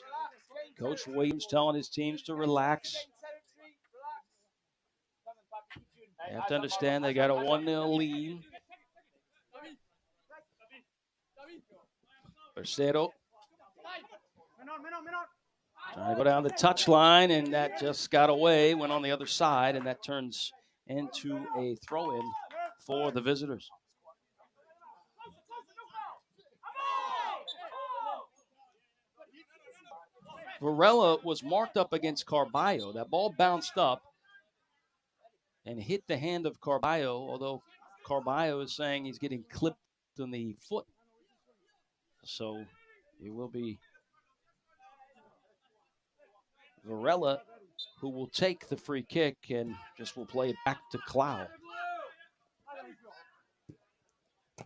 Coach Williams telling his teams to relax. You have to understand they got a 1-0 lead. Bercero Trying to go down the touchline, and that just got away, went on the other side, and that turns into a throw-in for the visitors. Varela was marked up against Carballo. That ball bounced up and hit the hand of Carballo, although Carballo is saying he's getting clipped in the foot. So it will be Varela who will take the free kick and just will play it back to Clow.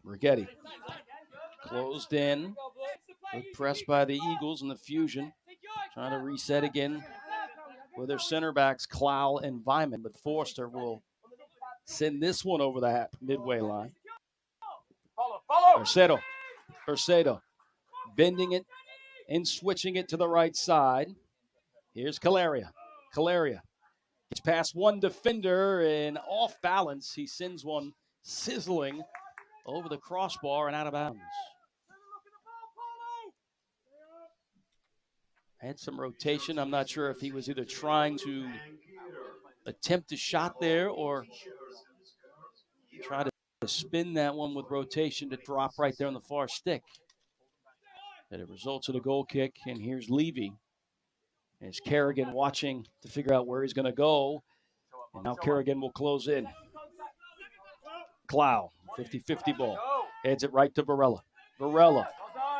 Rigetti closed in. Good press by the Eagles and the Fusion. Trying to reset again with their center backs, Clow and Vyman. But Forster will send this one over the midway line. Bercedo bending it and switching it to the right side. Here's Calaria. Gets past one defender and off balance. He sends one sizzling over the crossbar and out of bounds. Had some rotation. I'm not sure if he was either trying to attempt a shot there or try to spin that one with rotation to drop right there on the far stick. And it results in a goal kick, and here's Levy. As Kerrigan watching to figure out where he's going to go. And now Kerrigan will close in. Clow, 50-50 ball. Heads it right to Varela. Varela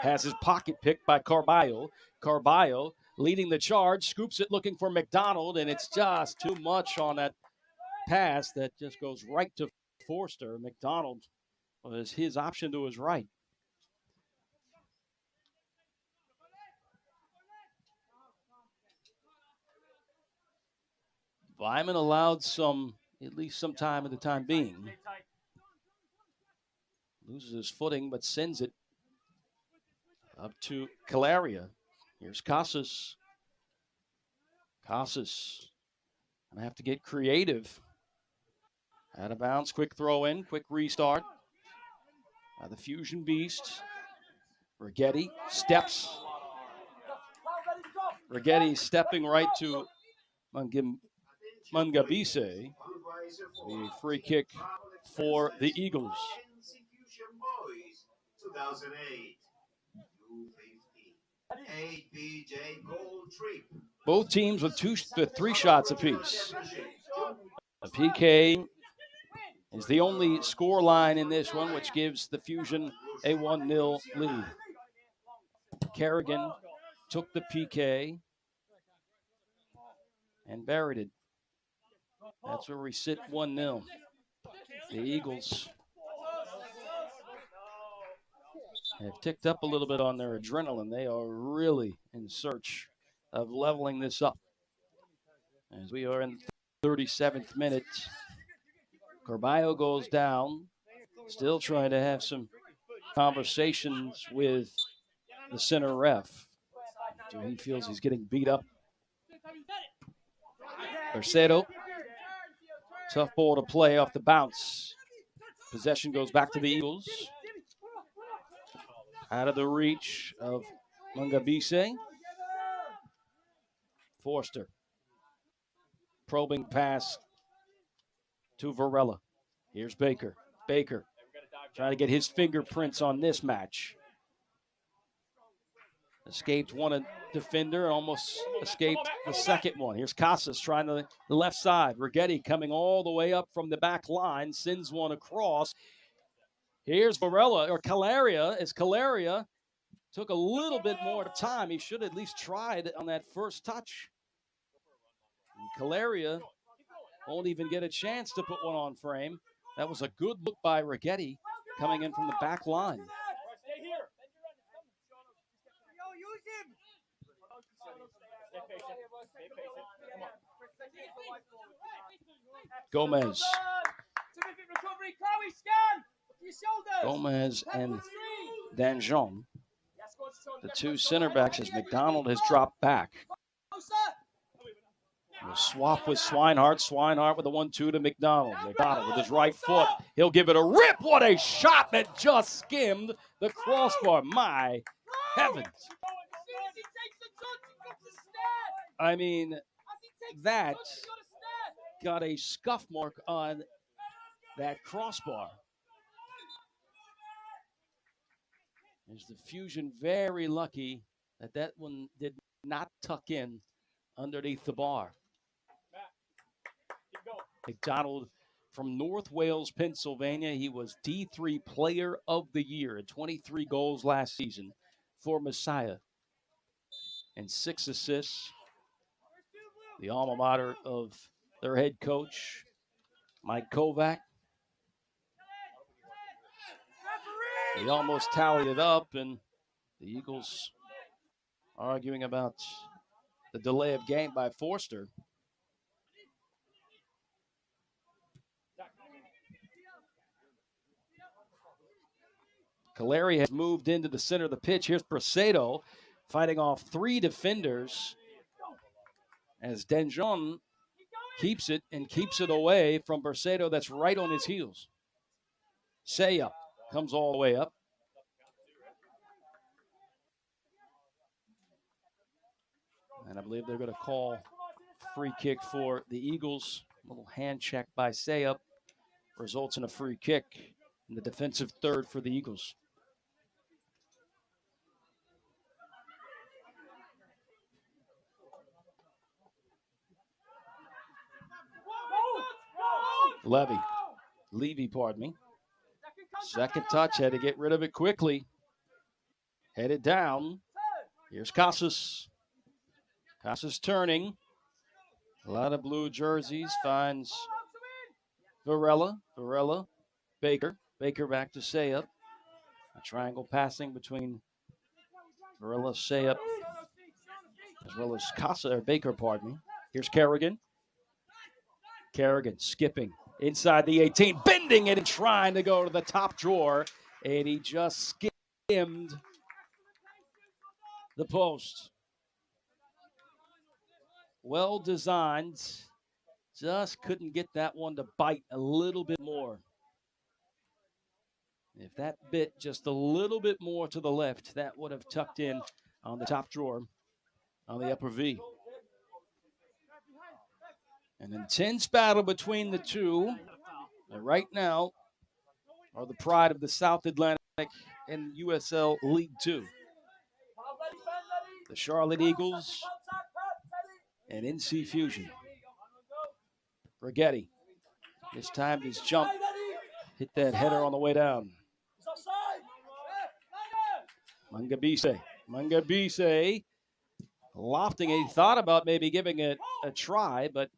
has his pocket picked by Carballo. Carballo leading the charge, scoops it looking for McDonald, and it's just too much on that pass that just goes right to Forster. McDonald was his option to his right. Vyman allowed at least some time at the time being. Loses his footing, but sends it up to Calaria. Here's Casas. Casas gonna have to get creative. Out of bounds, quick throw in, quick restart. By the Fusion Beast. Rigetti steps. Rigetti stepping right to Mungabise. The free kick for the Eagles. 2008. Both teams with 3 shots apiece. The PK is the only score line in this one, which gives the Fusion a 1-0 lead. Kerrigan took the PK and buried it. That's where we sit 1-0. The Eagles have ticked up a little bit on their adrenaline. They are really in search of leveling this up. As we are in the 37th minute, Carballo goes down, still trying to have some conversations with the center ref. He feels he's getting beat up. Bercedo, tough ball to play off the bounce. Possession goes back to the Eagles. Out of the reach of Mungabise. Forster. Probing pass to Varela. Here's Baker. Baker trying to get his fingerprints on this match. Escaped one defender, almost escaped the second one. Here's Casas trying the left side. Rigetti coming all the way up from the back line, sends one across. Here's Varela, or Calaria, as Calaria took a little bit more time. He should have at least tried on that first touch. And Calaria won't even get a chance to put one on frame. That was a good look by Rigetti coming in from the back line. Gomez. Gomez and Danjon, the 2 center backs, as McDonald has dropped back. We'll swap with Swinehart. Swinehart with a 1-2 to McDonald. McDonald with his right foot. He'll give it a rip. What a shot that just skimmed the crossbar. My heavens. I mean, that got a scuff mark on that crossbar. Is the Fusion very lucky that that one did not tuck in underneath the bar. McDonald from North Wales, Pennsylvania. He was D3 Player of the Year at 23 goals last season for Messiah and 6 assists. The alma mater of their head coach, Mike Kovac. They almost tallied it up, and the Eagles arguing about the delay of game by Forster. Caleri has moved into the center of the pitch. Here's Bracedo fighting off 3 defenders as Denjon keeps it and keeps it away from Bracedo that's right on his heels. Saya comes all the way up. And I believe they're going to call free kick for the Eagles. A little hand check by Saya results in a free kick in the defensive third for the Eagles. Levy, pardon me. Second touch, had to get rid of it quickly. Headed down. Here's Casas. Casas turning. A lot of blue jerseys. Finds Varela. Baker. Baker back to Sayup. A triangle passing between Varela, Sayup, as well as Baker, pardon me. Here's Kerrigan. Kerrigan skipping inside the 18, bending it and trying to go to the top drawer, and he just skimmed the post. Well designed, just couldn't get that one to bite a little bit more. If that bit just a little bit more to the left, that would have tucked in on the top drawer on the upper V. An intense battle between the two. And right now are the pride of the South Atlantic and USL League Two. The Charlotte Eagles and NC Fusion. Brigetti. This time his jump hit that header on the way down. Mangabise lofting it. He thought about maybe giving it a try, but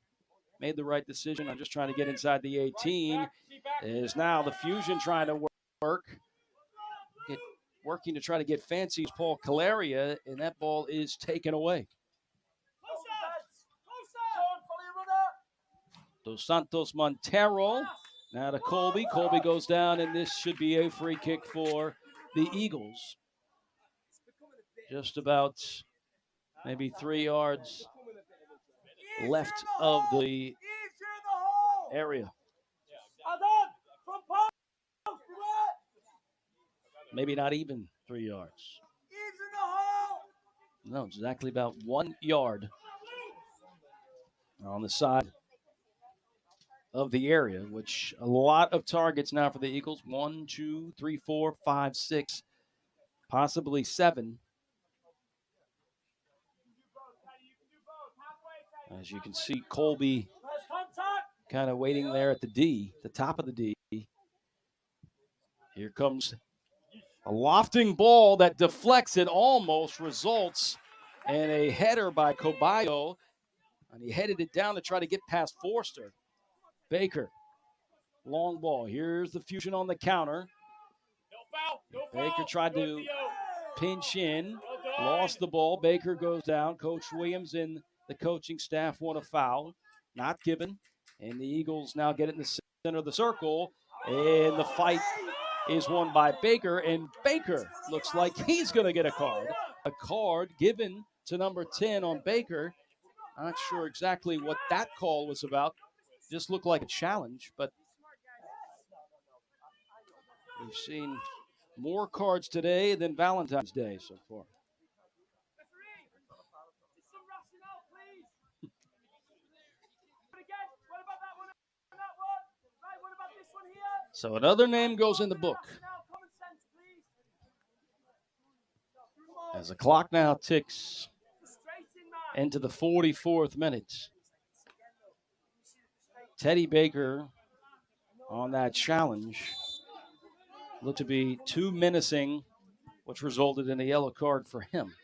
made the right decision. I'm just trying to get inside the 18. Is now the Fusion trying to working to try to get fancy as Paul Calaria, and that ball is taken away. Dos Santos Montero now to Colby. Colby goes down, and this should be a free kick for the Eagles. Just about maybe 3 yards left of the area. Maybe not even 3 yards. No, exactly about 1 yard on the side of the area, which a lot of targets now for the Eagles. 1, 2, 3, 4, 5, 6, possibly 7. As you can see, Colby kind of waiting there at the top of the D. Here comes a lofting ball that deflects. It almost results in a header by Coballo, and he headed it down to try to get past Forster. Baker, long ball. Here's the Fusion on the counter. Baker tried to pinch in, lost the ball. Baker goes down. Coach Williams and the coaching staff want a foul. Not given. And the Eagles now get it in the center of the circle. And the fight is won by Baker. And Baker looks like he's going to get a card. A card given to number 10 on Baker. Not sure exactly what that call was about. Just looked like a challenge, but we've seen more cards today than Valentine's Day so far. So another name goes in the book. As the clock now ticks into the 44th minute. Teddy Baker on that challenge looked to be too menacing, which resulted in a yellow card for him.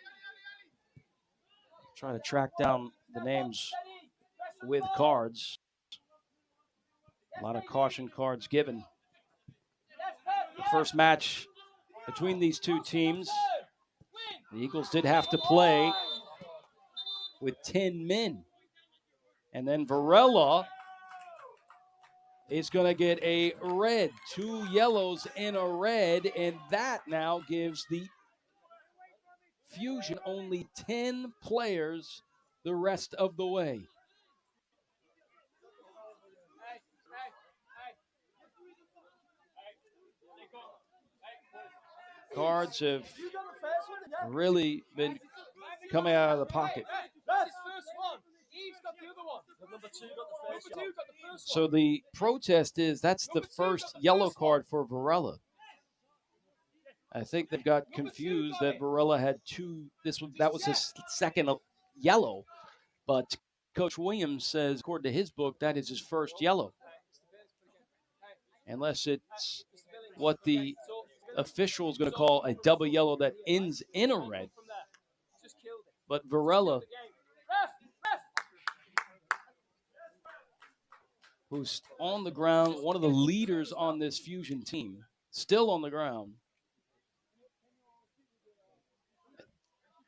Trying to track down the names with cards. A lot of caution cards given. The first match between these two teams, the Eagles did have to play with 10 men. And then Varela is going to get a red, 2 yellows and a red, and that now gives the Fusion only 10 players the rest of the way. Cards have really been coming out of the pocket. So the protest is that's the first yellow card for Varela. I think they got confused that Varela had 2. That was his second yellow, but Coach Williams says, according to his book, that is his first yellow, unless it's what the official is going to call a double yellow that ends in a red. But Varela, who's on the ground, one of the leaders on this Fusion team, still on the ground.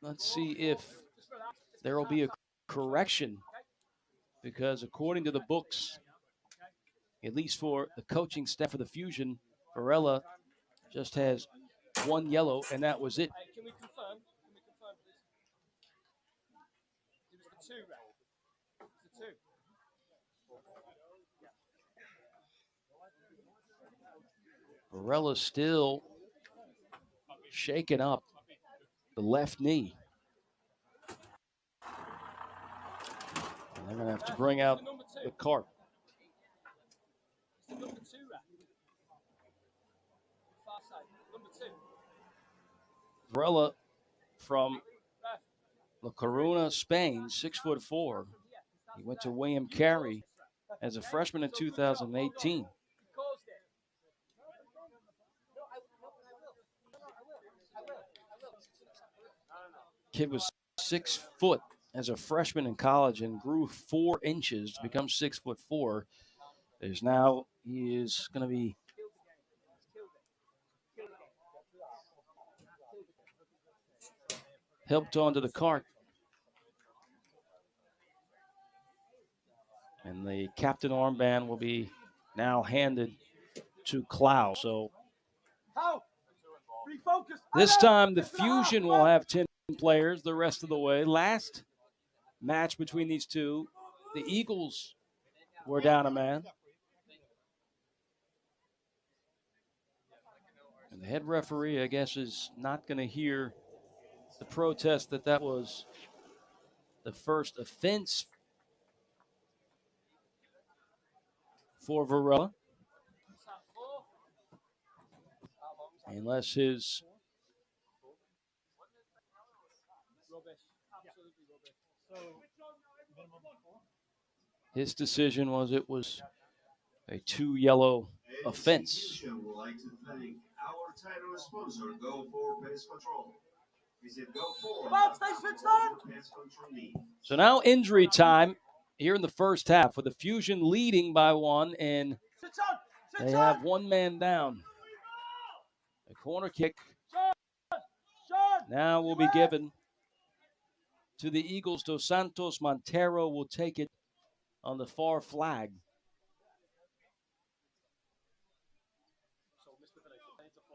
Let's see if there will be a correction, because according to the books, at least for the coaching staff of the Fusion, Varela just has 1 yellow, and that was it. Can we confirm? It was the 2 round. It's the 2. Varela's still shaking up the left knee. And they're going to have to bring out the cart. It's the number 2 round. Far side, number 2. Varela from La Coruna, Spain, 6'4". He went to William Carey as a freshman in 2018. Kid was 6 foot as a freshman in college and grew 4 inches to become 6'4". He is going to be helped onto the cart. And the captain armband will be now handed to Clow. So this time the Fusion will have 10 players the rest of the way. Last match between these two, the Eagles were down a man. And the head referee, I guess, is not going to hear the protest that was the first offense for Varela. Unless his decision was it was a 2 yellow offense. We would like to thank our title sponsor, Go For Pest Control. Visit Go For Pest Control needs. So now injury time here in the first half, with the Fusion leading by 1, and they have 1 man down. A corner kick now will be given to the Eagles. Dos Santos Montero will take it on the far flag.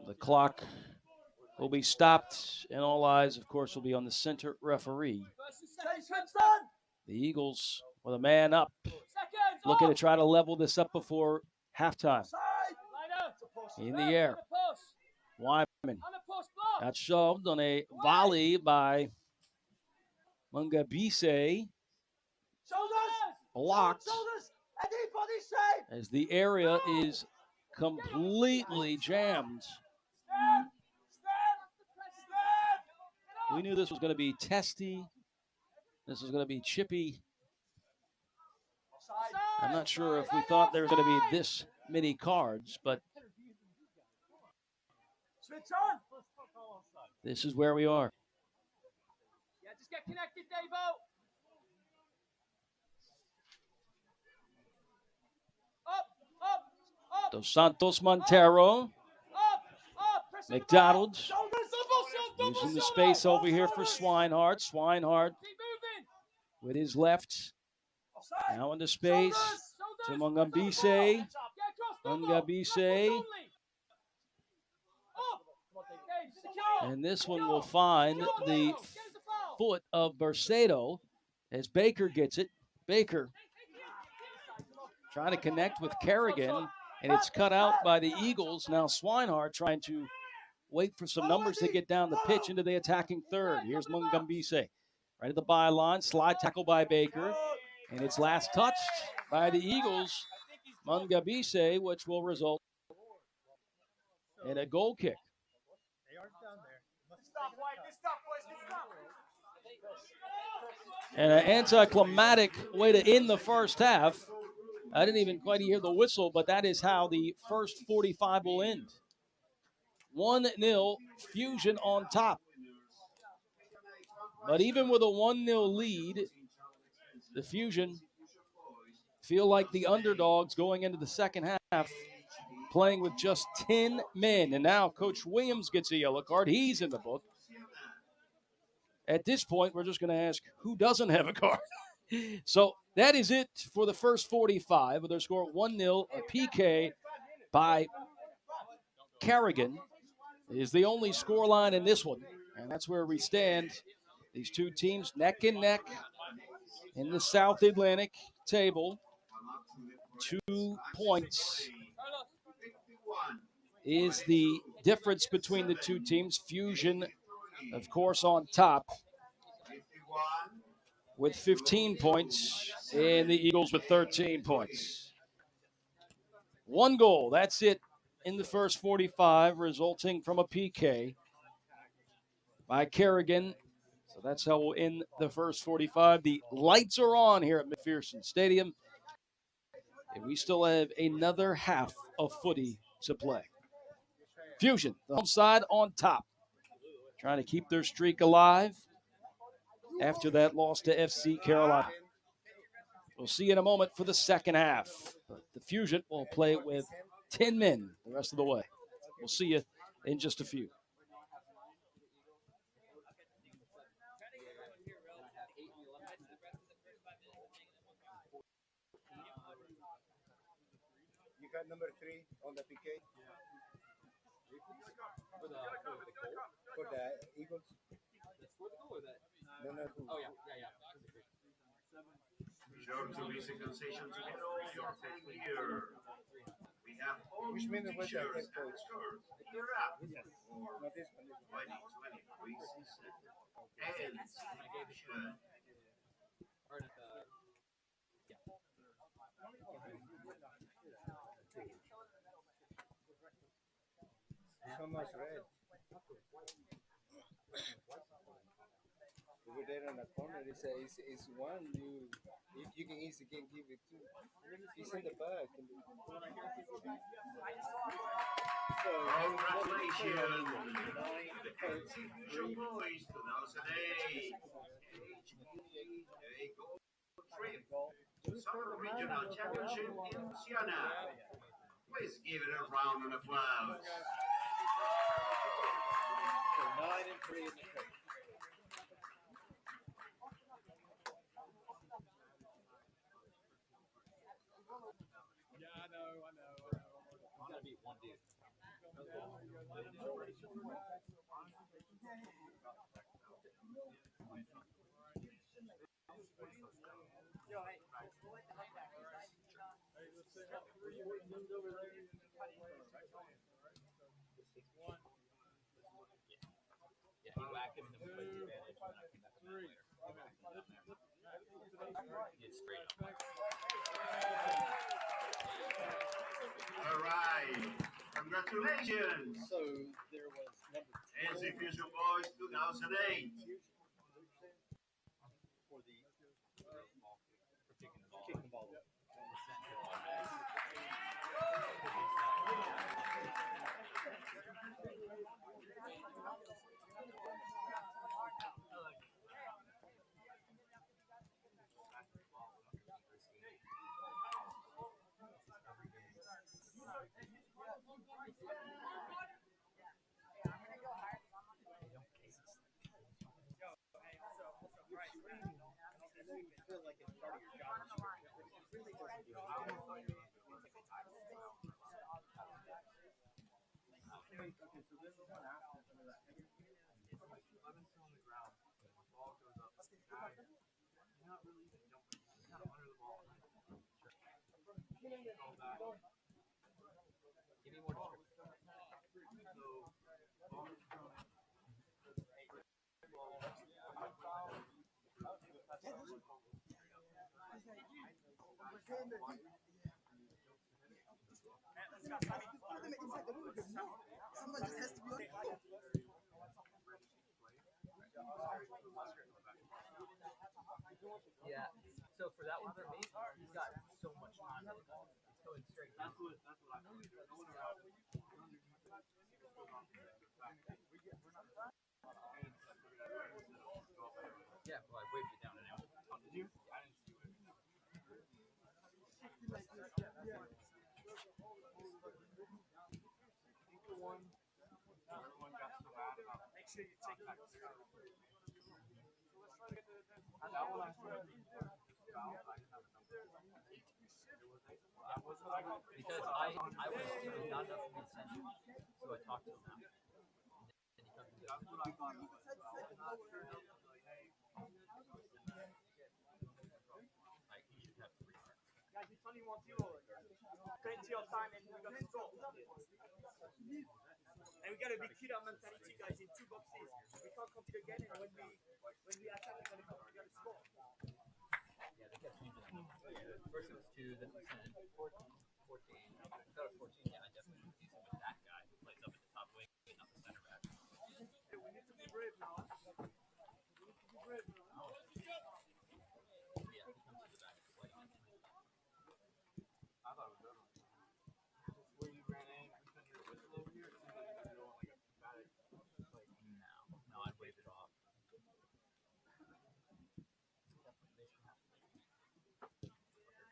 The clock will be stopped, and all eyes, of course, will be on the center referee. The Eagles with a man up, looking to try to level this up before halftime. In the air, Wyman got shoved on a volley by Mungabise. Blocked as the area is completely jammed. We knew this was going to be testy. This was going to be chippy. I'm not sure if we thought there was going to be this many cards, but this is where we are. Yeah, just get connected, Davo. Up. Dos Santos Montero. McDonald using the space over here for Swinehart. Swinehart with his left. Now in the space to Mungambise. Mungambise. And this one will find the foot of Bercedo as Baker gets it. Baker trying to connect with Kerrigan, and it's cut out by the Eagles. Now Swinehart trying to wait for some numbers to get down the pitch into the attacking third. Here's Mungambise. Right at the byline, slide tackle by Baker. And it's last touched by the Eagles, Mungambise, which will result in a goal kick. And an anticlimactic way to end the first half. I didn't even quite hear the whistle, but that is how the first 45 will end. 1-0 Fusion on top. But even with a 1-0 lead, the Fusion feel like the underdogs going into the second half, playing with just 10 men. And now Coach Williams gets a yellow card. He's in the book. At this point, we're just going to ask who doesn't have a card. So that is it for the first 45. With their score 1-0, a PK by Kerrigan is the only scoreline in this one. And that's where we stand. These two teams neck and neck in the South Atlantic table. 2 points is the difference between the two teams. Fusion, of course, on top with 15 points, and the Eagles with 13 points. 1 goal, that's it in the first 45, resulting from a PK by Kerrigan. So that's how we'll end the first 45. The lights are on here at McPherson Stadium, and we still have another half of footy to play. Fusion, the home side on top, trying to keep their streak alive after that loss to FC Carolina. We'll see you in a moment for the second half. But the Fusion will play with 10 men the rest of the way. We'll see you in just a few. You got number 3 on the PK? For the Eagles? For the goal or that? No. Oh, yeah. Sure to be concession to get all your fifth year. We have all Which minute was that t-shirts head coach? and skirts. You're up for Not this one. 2023 season. And subscription. So much red. Over there in the corner, it's one you can easily give it to. He's in the back. Congratulations to the KC Fusion Boys 2008 HBA Gold Trip Summer Regional Championship in Siena. Please give it a round of applause. 9-3 in the trip. Yeah, he whacked him and then we played the advantage when I came back a minute later. He's straight up. All right. Congratulations! So there was number NC Fusion Boys 2008. for the kicking the ball away. You feel like it's part of your job. It really doesn't do anything. Okay, so this is what happens under that heavy. Lemon's still on the ground. The ball goes up. Guy, you're not really even jumping. You're kind of under the ball. Sure. Call back. Give me more description. So, ball is coming. Yeah. So for that one for me, he's got so much time to the ball. It's going straight down. That's what I thought. There's no one around. Yeah, well, I waved it down and out. Did you? I didn't see it. I think the one everyone got so mad about. Make sure you take that clear. That one I said. Because I was not enough for me to send you, so I talked to him now. And he comes and That's what I thought. I'm not sure. Like, hey. like, he should have 3 cards. Guys, it's only 1-0. Plenty of time and we got to score. And we got to be killer mentality, guys, in 2 boxes. We can't compete again, and when we attack, we got to score. Yeah, they kept changing it. First it was 2, then it was 10, 14. I thought it was 14. Yeah, I definitely should see some with that guy who plays up at the top wing and not the center back. Hey, we need to be brave now. We need to be brave now. Yeah, he comes to the back to play. I thought it was over. Just where you ran in, you sent your whistle over here. It seemed like you were going like a bad, like. No, I'd wave it off. They should have to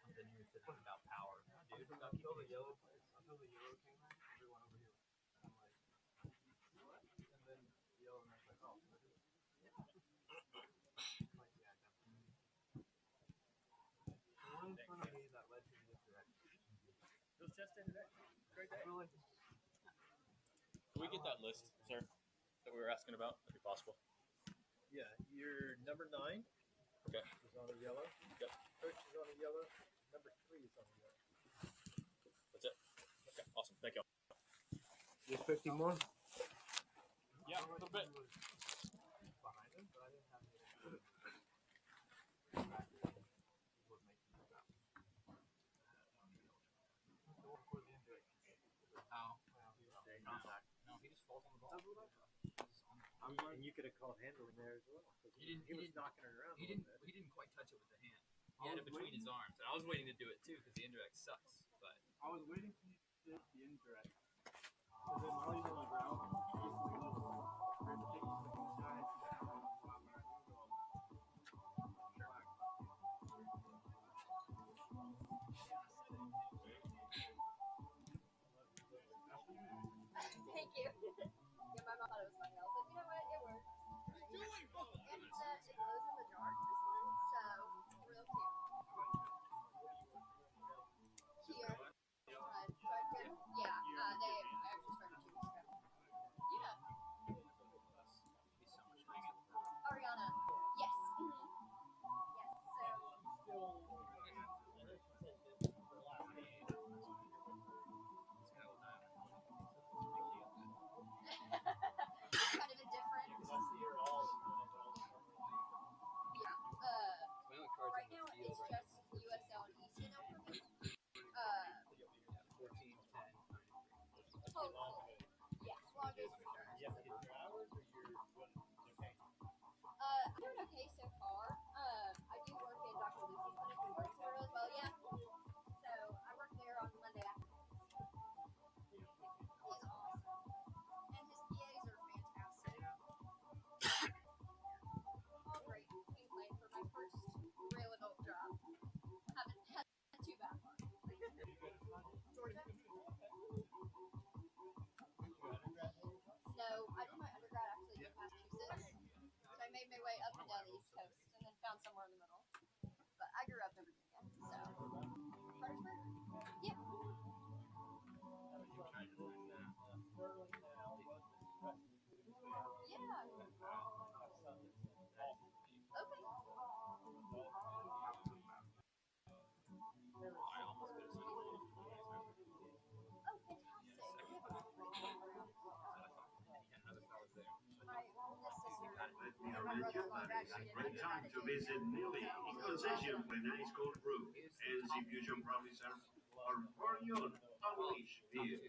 comes in here to think about power. Dude, Until the yellow came in, everyone over here. I'm like, what? And then the yellow and I was like, oh, what is it? Like, yeah, definitely. The one in front of me that led to this direction. It was just in there. Great day. I feel like Can we get that list, sir, that we were asking about, if possible? Yeah, your number 9 Okay. is on the yellow. Yep. Coach is on the yellow. Number 3 is on the yellow. That's it. Okay, awesome. Thank you. just 50 more. Yeah, a little bit. Behind him, but I didn't have any. How? Contact. No, he just falls on the ball. And you could have called handling there as well. He was didn't- knocking it around. He didn't quite touch it with the hand. He had it between his arms, and I was waiting to do it too because the indirect sucks. But I was waiting for you to hit the indirect. And then while he's on the ground, he's like, trying to take these guys down. Thank you. Yeah, my mom thought it was funny. I was like, you know what? It worked. And it glows in the dark, this one, so real cute. Here. So I could, yeah, I actually started 2 weeks ago. made my way up and down the East Coast and then found somewhere in the middle. But I grew up in Virginia, so Fredericksburg. Yeah. Yeah. Okay. Oh, fantastic. We have a great program. My oldest sister Let me and my remind you brother-in-law that are it's a actually in great time to undergraduate. visit Millie in concession for an ice cold brew. NC Fusion proudly serves our very own unleashed beer.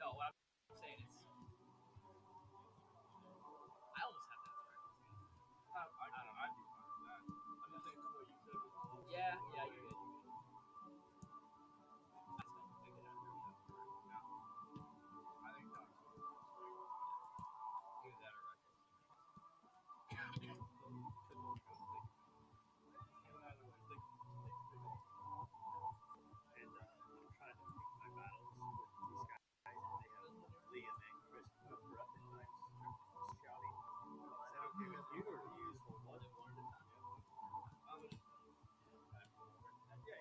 No, what I'm saying is, I almost have that threat. I don't know. I'd be fine with that. I'm just saying, what you said. Yeah, yeah, you're good. I smell the big out of there. I think that's either that or reckless. And I'm trying to pick my battles with these guys. They have Liam and Chris Cooper up at night shouting. Is that okay with you, or do you use one at a time?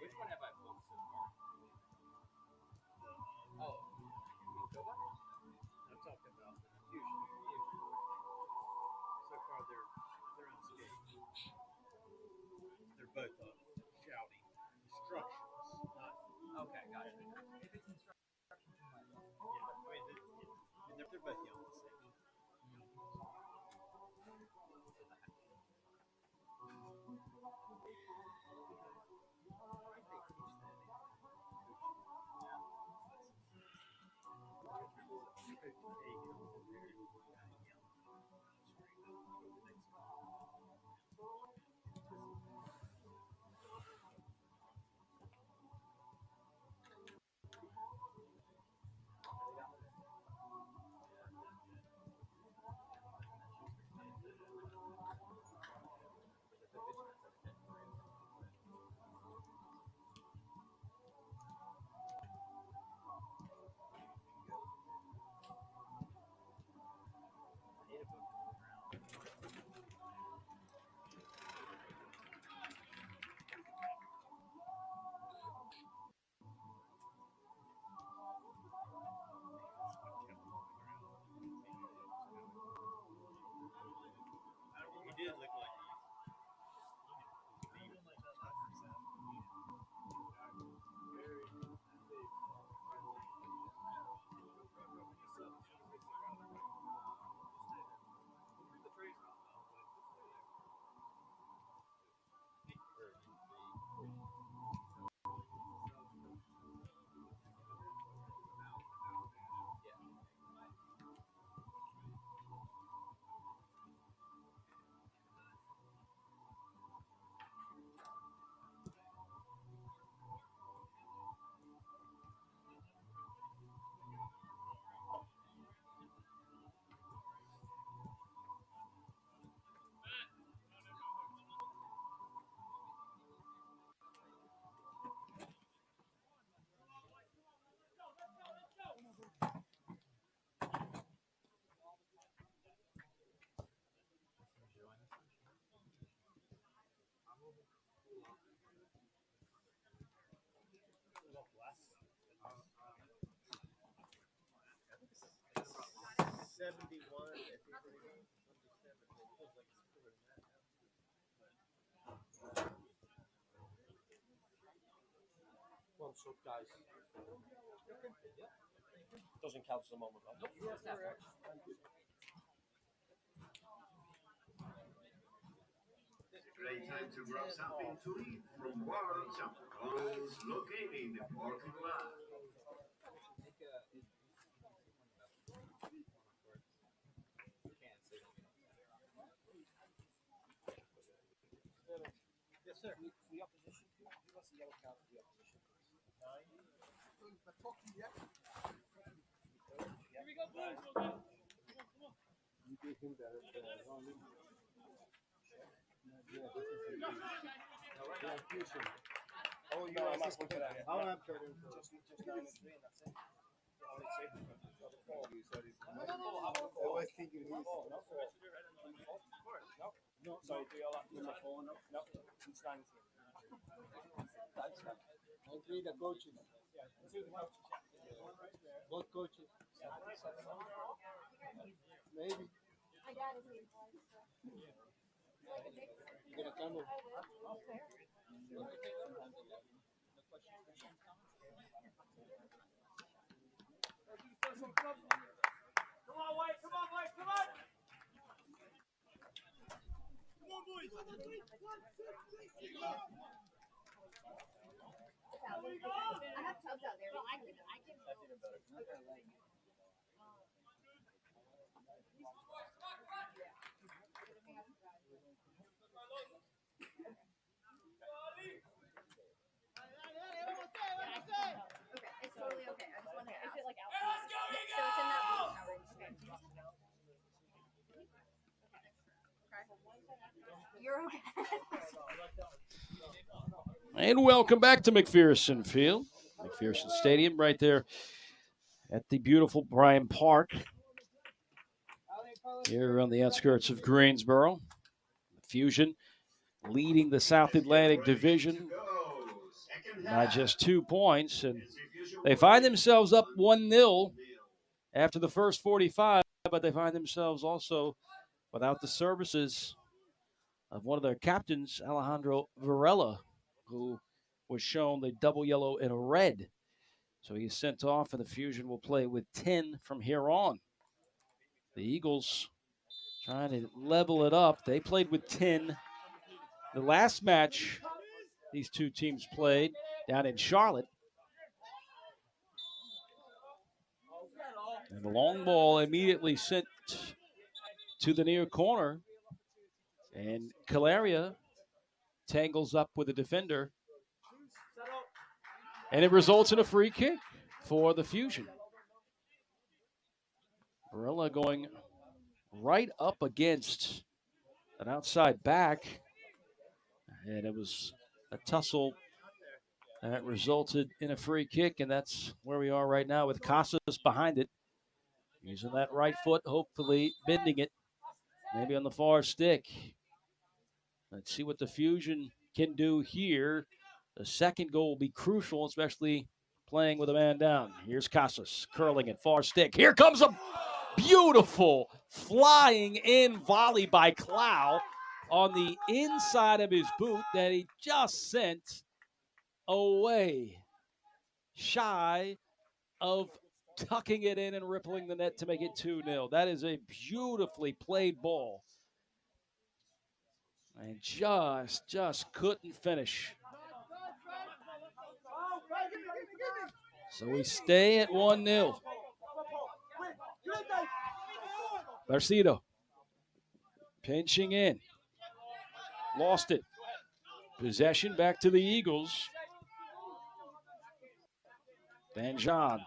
Which one have I pulled so far? Oh, Manitoba? I'm talking about the Fusion. So far, they're unscathed. They're both shouting instructions, not. Okay, gotcha. If it's instruction, Yeah, I mean, they're both young at the same time. He did look like '71 at the arena. Well, so guys, doesn't count as a moment. Right? Nope, that's not fair. Great time to grab something to eat from bars and restaurants located in the parking lot. Oh, you I'm asking for that. I don't have credit info. Just 9 and 3, and that's it. I was thinking he's. No, sorry, do you all number 4? No, it's 9 and 3. I agree the coaches. Both coaches. Maybe. My dad is being blind. You're gonna come over. Come on, White. Come on, White. Come on. I have tubs out there. I can. Okay, it's totally okay. I just want to. Is it like out? Yeah, so it's in that little coverage. Okay. You're okay. And welcome back to McPherson Field. McPherson Stadium right there at the beautiful Bryant Park here on the outskirts of Greensboro. Fusion leading the South Atlantic Division by just 2 points, and they find themselves up 1-0 after the first 45, but they find themselves also without the services of one of their captains, Alejandro Varela, who was shown the double yellow and a red. So he's sent off, and the Fusion will play with 10 from here on. The Eagles trying to level it up. They played with 10 the last match these two teams played down in Charlotte. And the long ball immediately sent to the near corner. And Calaria tangles up with the defender. And it results in a free kick for the Fusion. Varela going right up against an outside back. And it was a tussle that resulted in a free kick. And that's where we are right now with Casas behind it. Using that right foot, hopefully bending it. Maybe on the far stick. Let's see what the Fusion can do here. The second goal will be crucial, especially playing with a man down. Here's Casas curling it, far stick. Here comes a beautiful flying in volley by Clow on the inside of his boot that he just sent away. Shy of tucking it in and rippling the net to make it 2-0. That is a beautifully played ball. And just couldn't finish. So we stay at 1-0. Barcido pinching in. Lost it. Possession back to the Eagles. Van John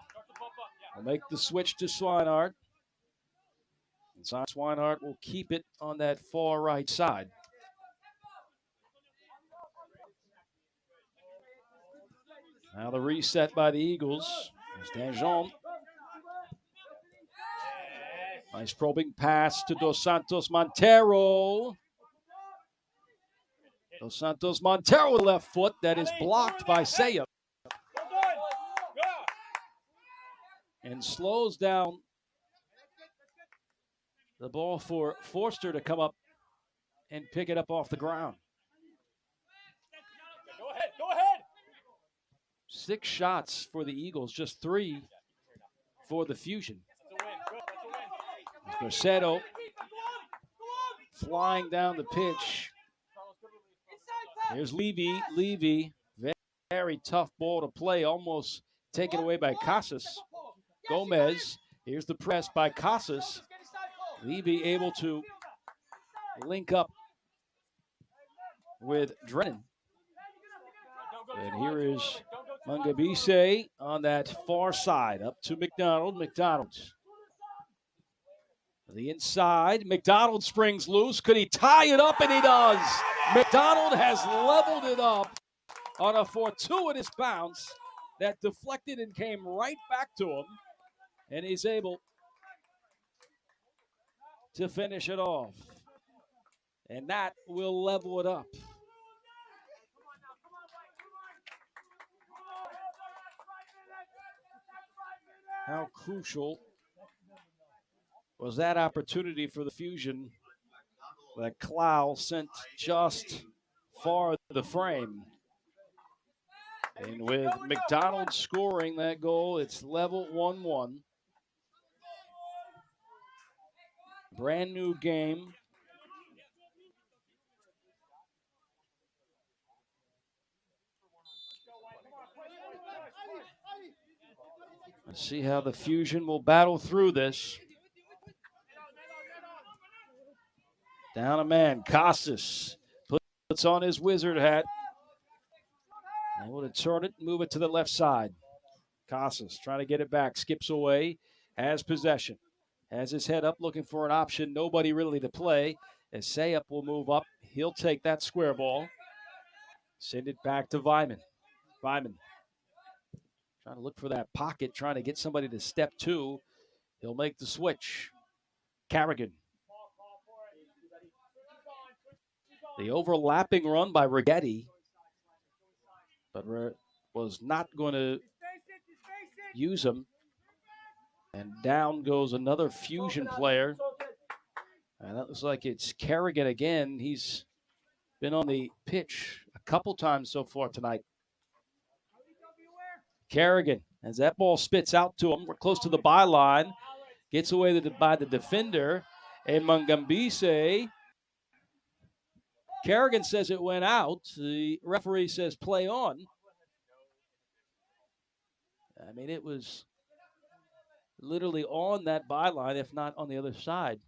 will make the switch to Swinehart. And Swinehart will keep it on that far right side. Now the reset by the Eagles. There's Danjon. Nice probing pass to Dos Santos Montero. Dos Santos Montero with left foot that is blocked by Saya. And slows down the ball for Forster to come up and pick it up off the ground. Go ahead. 6 shots for the Eagles, just 3 for the Fusion. Mercedo flying down the pitch. Here's Levy. Levy, very tough ball to play, almost taken away by Casas. Gomez, here's the press by Casas. Levy able to link up with Drennan. And here is Mungabise on that far side. Up to McDonald. McDonald. The inside. McDonald springs loose. Could he tie it up? And he does. McDonald has leveled it up on a fortuitous bounce that deflected and came right back to him. And he's able to finish it off. And that will level it up. How crucial was that opportunity for the Fusion that Clow sent just far the frame? And with McDonald scoring that goal, it's level 1-1. Brand new game. Let's see how the Fusion will battle through this. Down a man, Costas puts on his wizard hat. Able to turn it, move it to the left side. Casas trying to get it back, skips away, has possession. Has his head up, looking for an option. Nobody really to play. As Sayup will move up, he'll take that square ball. Send it back to Vyman. Vyman trying to look for that pocket, trying to get somebody to step to. He'll make the switch. Carrigan. The overlapping run by Rigetti, but was not going to use him. And down goes another Fusion player. And that looks like it's Carrigan again. He's been on the pitch a couple times so far tonight. Carrigan, as that ball spits out to him, we're close to the byline. Gets away by the defender. And Mungambise. Carrigan says it went out. The referee says play on. I mean, it was literally on that byline, if not on the other side.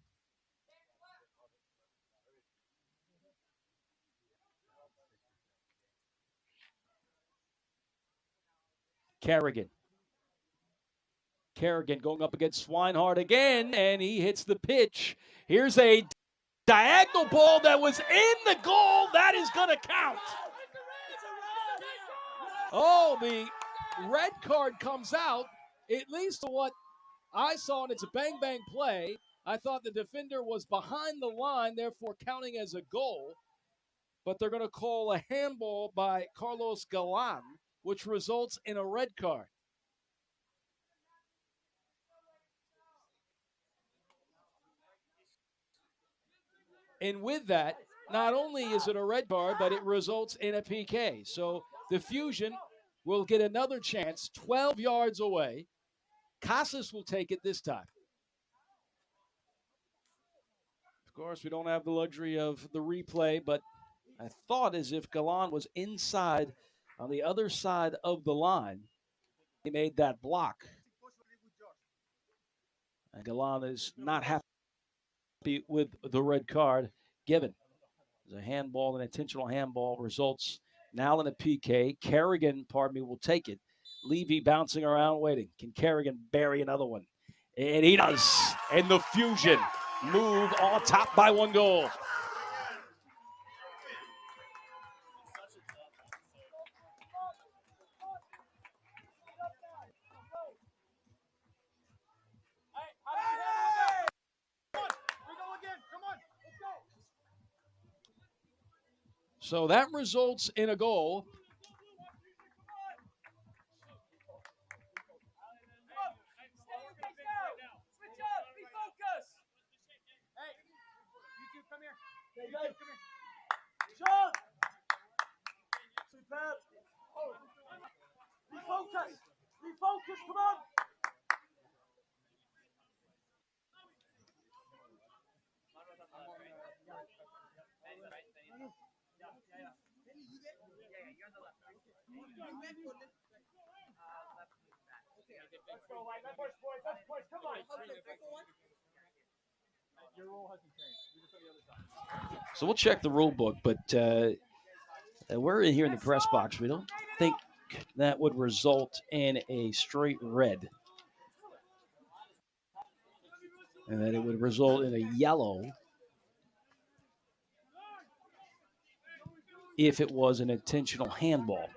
Carrigan going up against Swinehart again, and he hits the pitch. Here's a diagonal ball that was in the goal. That is going to count. Oh, the red card comes out, at least to what I saw, and it's a bang-bang play. I thought the defender was behind the line, therefore counting as a goal. But they're going to call a handball by Carlos Galan, which results in a red card. And with that, not only is it a red card, but it results in a PK. So the Fusion will get another chance 12 yards away. Casas will take it this time. Of course, we don't have the luxury of the replay, but I thought as if Galan was inside on the other side of the line. He made that block. And Galan is not happy with the red card given. There's a handball, an intentional handball, results now in a PK. Carrigan, will take it. Levy bouncing around, waiting. Can Carrigan bury another one? And he does. And the Fusion move on top by 1 goal. So that results in a goal. Refocus, come on. Let's go, White. Let's push, boys. Let's push. Come on. Your rule hasn't changed. You're just on the other side. So we'll check the rule book, but we're in here in the press box. We don't think that would result in a straight red. And that it would result in a yellow if it was an intentional handball.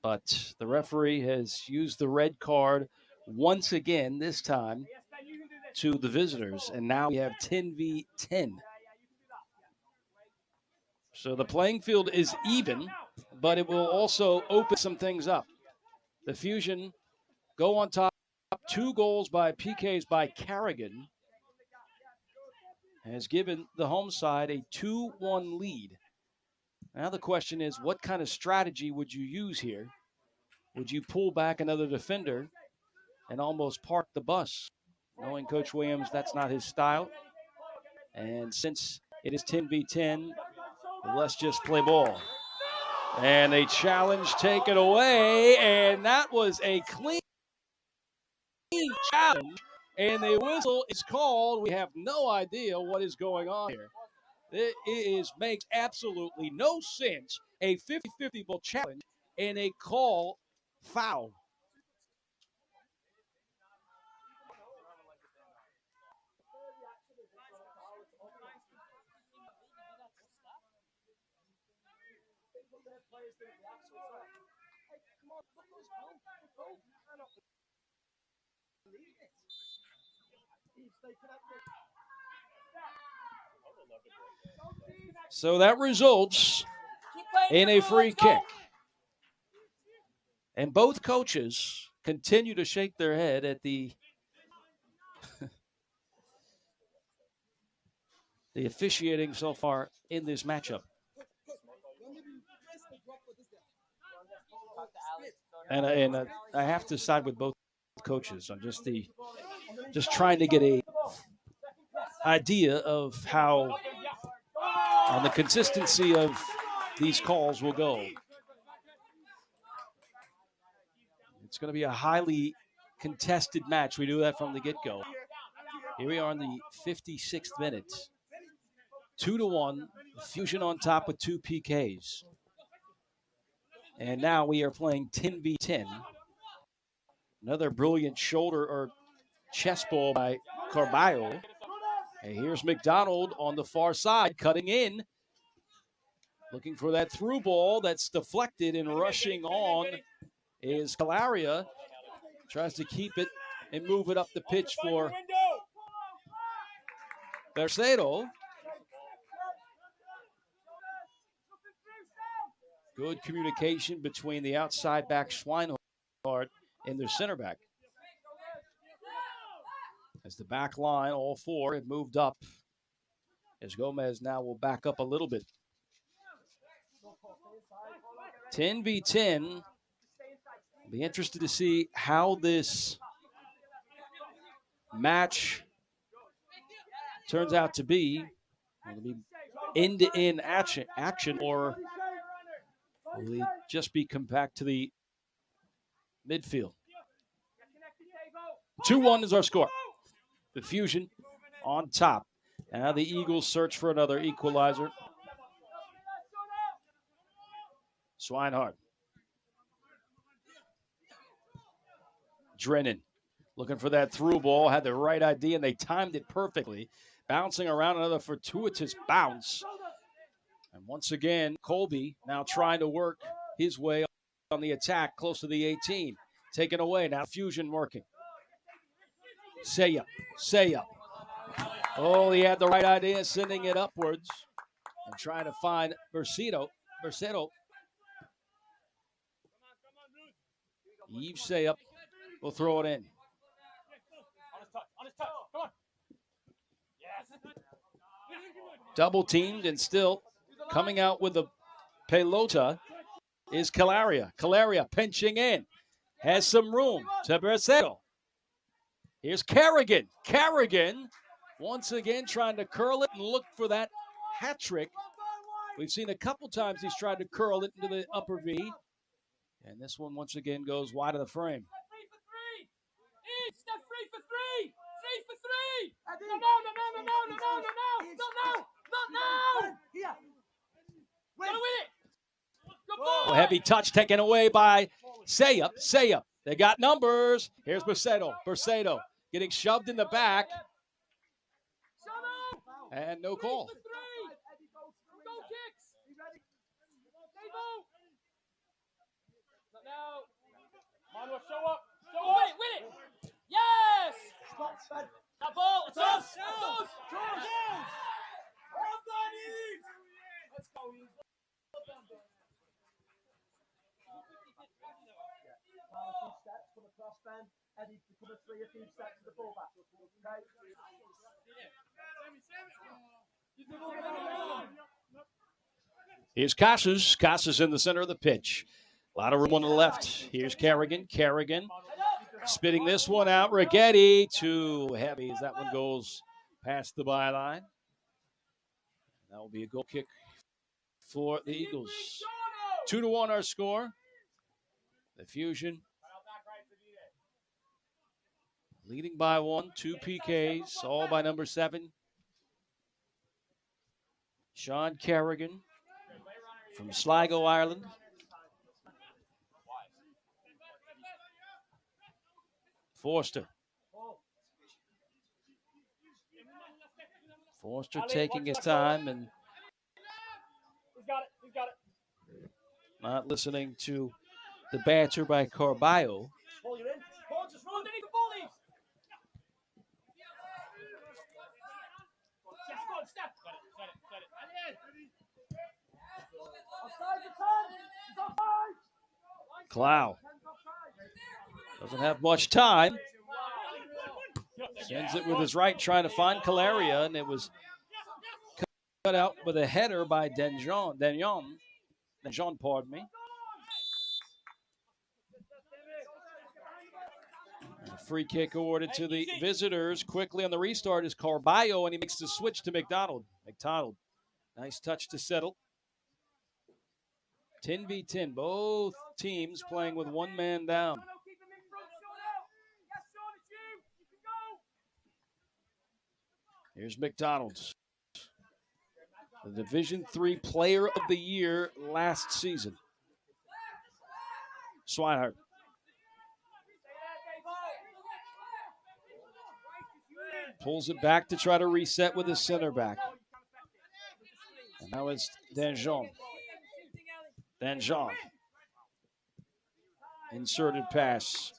But the referee has used the red card once again, this time to the visitors. And now we have 10v10. So the playing field is even, but it will also open some things up. The Fusion go on top. 2 goals by PKs by Carrigan has given the home side a 2-1 lead. Now the question is, what kind of strategy would you use here? Would you pull back another defender and almost park the bus? Knowing Coach Williams, that's not his style. And since it is 10v10, let's just play ball. And a challenge taken away, and that was a clean challenge. And the whistle is called. We have no idea what is going on here. Makes absolutely no sense. A 50-50 ball challenge and a call foul. So that results in a free kick. And both coaches continue to shake their head at the officiating so far in this matchup. And I have to side with both coaches on just trying to get a idea of how on the consistency of these calls will go. It's going to be a highly contested match. We knew that from the get-go. Here we are in the 56th minute. 2-1, Fusion on top with 2 PKs. And now we are playing 10v10. Another brilliant shoulder or chest ball by Carballo. And here's McDonald on the far side, cutting in. Looking for that through ball that's deflected, and rushing on is Calaria. Tries to keep it and move it up the pitch for Bercedo. Good communication between the outside back Schweinhardt and their center back. As the back line, all 4, have moved up. As Gomez now will back up a little bit. 10v10. Be interested to see how this match turns out to be. Will it be end-to-end action, or will it just be compact to the midfield? 2-1 is our score. The Fusion on top. Now the Eagles search for another equalizer. Schweinhardt. Drennan looking for that through ball. Had the right idea, and they timed it perfectly. Bouncing around, another fortuitous bounce. And once again, Colby now trying to work his way on the attack close to the 18. Taken away. Now Fusion working. Say up. Oh, he had the right idea, sending it upwards and trying to find Bercedo. Yves Sayup will throw it in. Double teamed, and still coming out with the pelota is Calaria. Calaria pinching in. Has some room to Bercedo. Here's Carrigan. Carrigan once again trying to curl it and look for that hat trick. We've seen a couple times he's tried to curl it into the upper V. And this one once again goes wide of the frame. Step 3 for 3! 3 for 3! No! Not now! Go with it! Good ball! Oh, heavy touch taken away by Sayup. Sayup. They got numbers. Here's Bercedo. Bercedo getting shoved in the back. And no call. Manuel, show up. Show Oh, up. win it! Yes! That ball, it's us! It's us! Let's go, steps, come across then. Eddie, become a 3 a few steps to the fullback. Okay? Here's Casas. Casas in the center of the pitch. A lot of room on the left. Here's Kerrigan. Kerrigan spitting this one out. Rigetti too heavy as that one goes past the byline. That will be a goal kick for the Eagles. 2-1 our score. The Fusion leading by 1. 2 PKs, all by number 7. Sean Kerrigan from Sligo, Ireland. Forster. Forster taking his time and not listening to the banter by Carballo. Ball, you're in. Ball, just run underneath the ball, Eves. Yes, go on, step. Set it. Offside the 10. He's offside. Clow doesn't have much time. Sends it with his right, trying to find Calaria, and it was cut out with a header by Denjon, pardon me. A free kick awarded to the visitors. Quickly on the restart is Carballo, and he makes the switch to McDonald. McDonald, nice touch to settle. 10v10, both teams playing with one man down. Here's McDonald, the Division III Player of the Year last season. Swinehart. Pulls it back to try to reset with his center back. And now it's Danjon. Danjon. Inserted pass.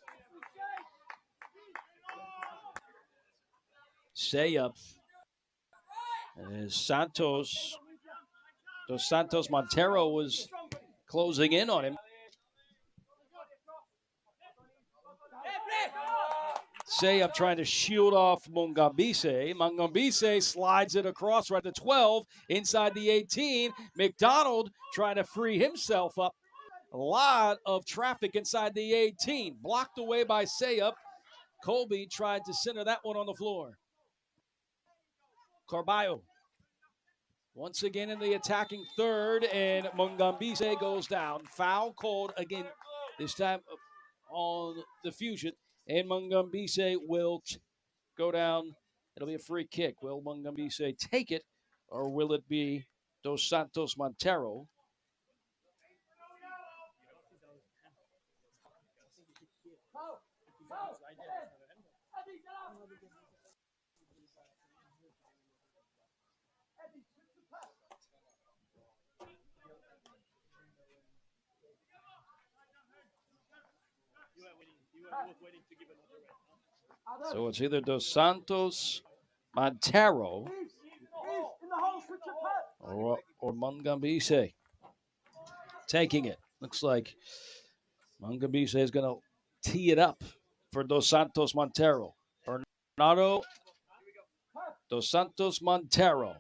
Sayup. As Santos. Dos Santos Montero was closing in on him. Sayup trying to shield off Mungambise. Mungambise slides it across right to 12 inside the 18. McDonald trying to free himself up. A lot of traffic inside the 18. Blocked away by Sayup. Colby tried to center that one on the floor. Carballo once again in the attacking third, and Mungambise goes down. Foul called again, this time on the Fusion, and Mungambise will go down. It'll be a free kick. Will Mungambise take it, or will it be Dos Santos Montero? So it's either Dos Santos Montero or Mungambise taking it. Looks like Mungambise is going to tee it up for Dos Santos Montero. Bernardo Dos Santos Montero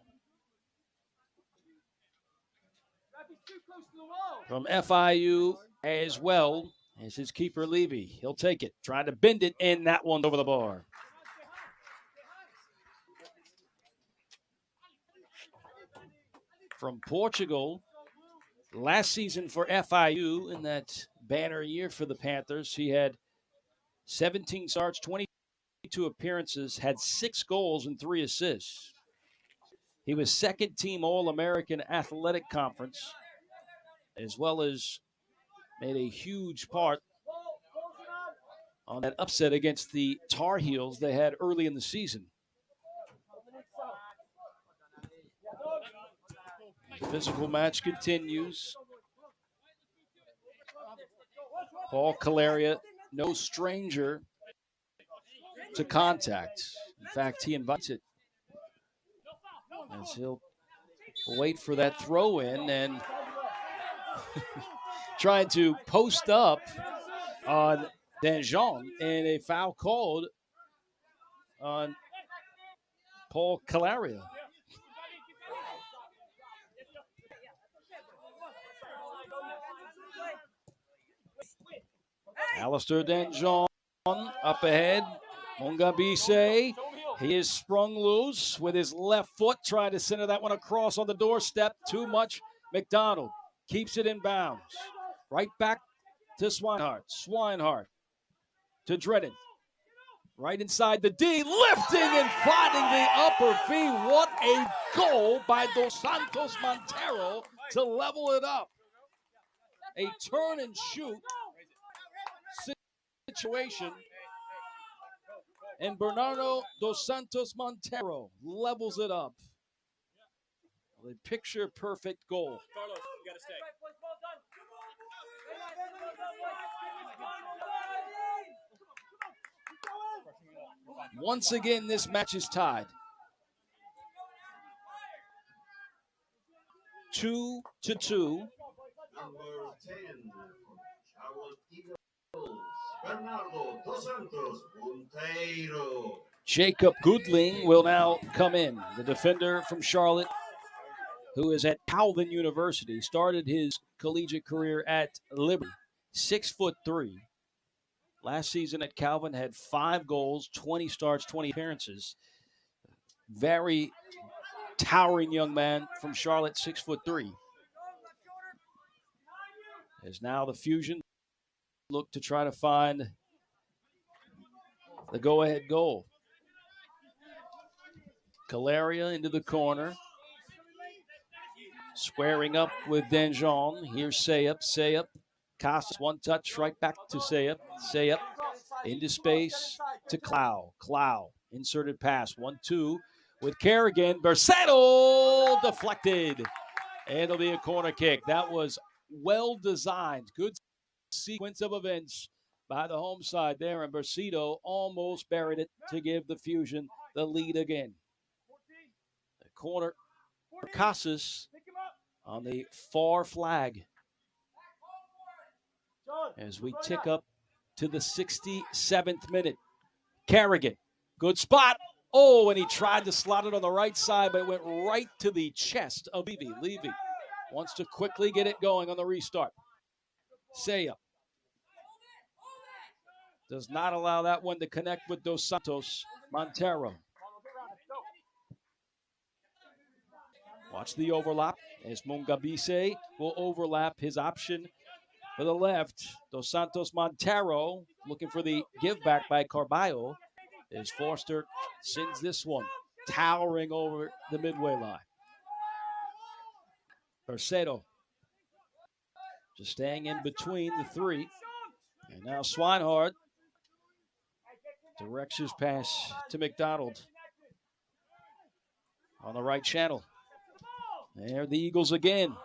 from FIU as well as his keeper Levy. He'll take it, trying to bend it, and that one's over the bar. From Portugal, last season for FIU in that banner year for the Panthers, he had 17 starts, 22 appearances, had 6 goals and 3 assists. He was second team All-American Athletic Conference, as well as made a huge part on that upset against the Tar Heels they had early in the season. The physical match continues. Paul Calaria, no stranger to contact. In fact, he invites it as he'll wait for that throw in and trying to post up on Danjon and a foul called on Paul Calaria. Alistair Danjon up ahead. Mungabise, he is sprung loose with his left foot, trying to center that one across on the doorstep. Too much. McDonald keeps it in bounds. Right back to Swinehart. Swinehart to Dredden. Right inside the D, lifting and finding the upper V. What a goal by Dos Santos Montero to level it up. A turn and shoot situation. And Bernardo Dos Santos Montero levels it up. A picture-perfect goal. Carlos, you gotta stay. Once again, this match is tied. 2-2. Number 10 for Eagles, Bernardo Dos Santos Monteiro. Jacob Goodling will now come in. The defender from Charlotte, who is at Calvin University, started his collegiate career at Liberty. 6'3". Last season at Calvin had 5 goals, 20 starts, 20 appearances. Very towering young man from Charlotte, 6'3". As now the Fusion look to try to find the go-ahead goal. Calaria into the corner. Squaring up with Danjon. Here's Sayup. Sayup. Casas, one touch right back to Sayup. Sayup into space to Clow. Clow. Inserted pass. 1-2 with Kerrigan. Bersetto deflected. And it'll be a corner kick. That was well designed. Good sequence of events by the home side there. And Bersetto almost buried it to give the Fusion the lead again. The corner for Casas on the far flag as we tick up to the 67th minute. Kerrigan, good spot. Oh, and he tried to slot it on the right side, but it went right to the chest of Levy. Levy wants to quickly get it going on the restart. Sayup does not allow that one to connect with Dos Santos Montero. Watch the overlap as Mungabise will overlap his option for the left. Dos Santos Montero looking for the give back by Carballo as Forster sends this one towering over the midway line. Bersetto just staying in between the three. And now Swinehart directs his pass to McDonald on the right channel. There the Eagles again.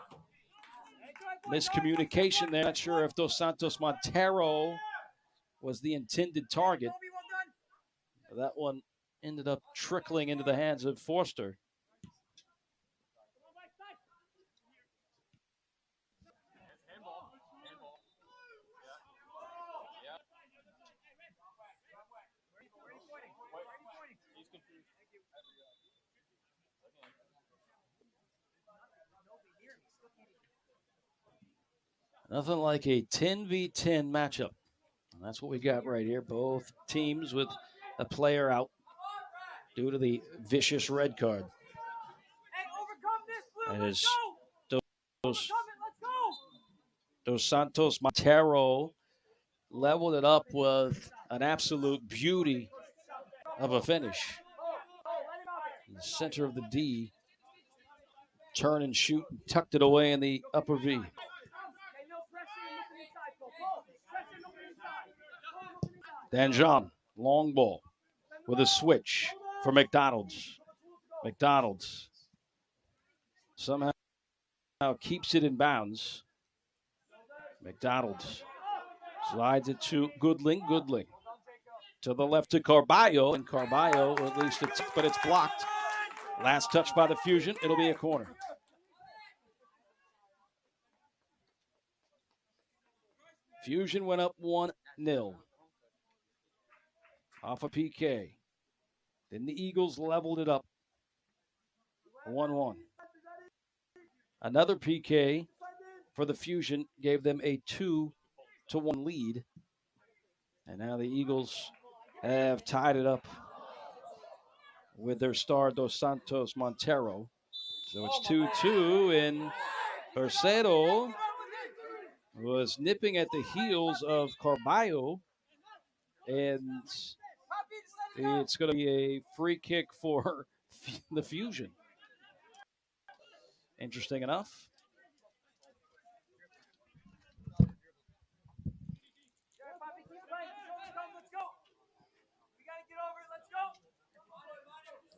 Miscommunication there. Not sure if Dos Santos Montero was the intended target. That one ended up trickling into the hands of Forster. Nothing like a 10v10 matchup. And that's what we got right here. Both teams with a player out due to the vicious red card. As Dos Santos Montero leveled it up with an absolute beauty of a finish. In the center of the D, turn and shoot, tucked it away in the upper V. Danjon, long ball with a switch for McDonald's. McDonald's somehow keeps it in bounds. McDonald's slides it to Goodling. Goodling to the left to Carballo, and Carballo, or at least but it's blocked. Last touch by the Fusion. It'll be a corner. Fusion went up 1-0 off a PK. Then the Eagles leveled it up 1-1. Another PK for the Fusion gave them a 2-1 lead. And now the Eagles have tied it up with their star Dos Santos Montero. So it's 2-2, and Bercero was nipping at the heels of Carballo, and it's going to be a free kick for the Fusion. Interesting enough.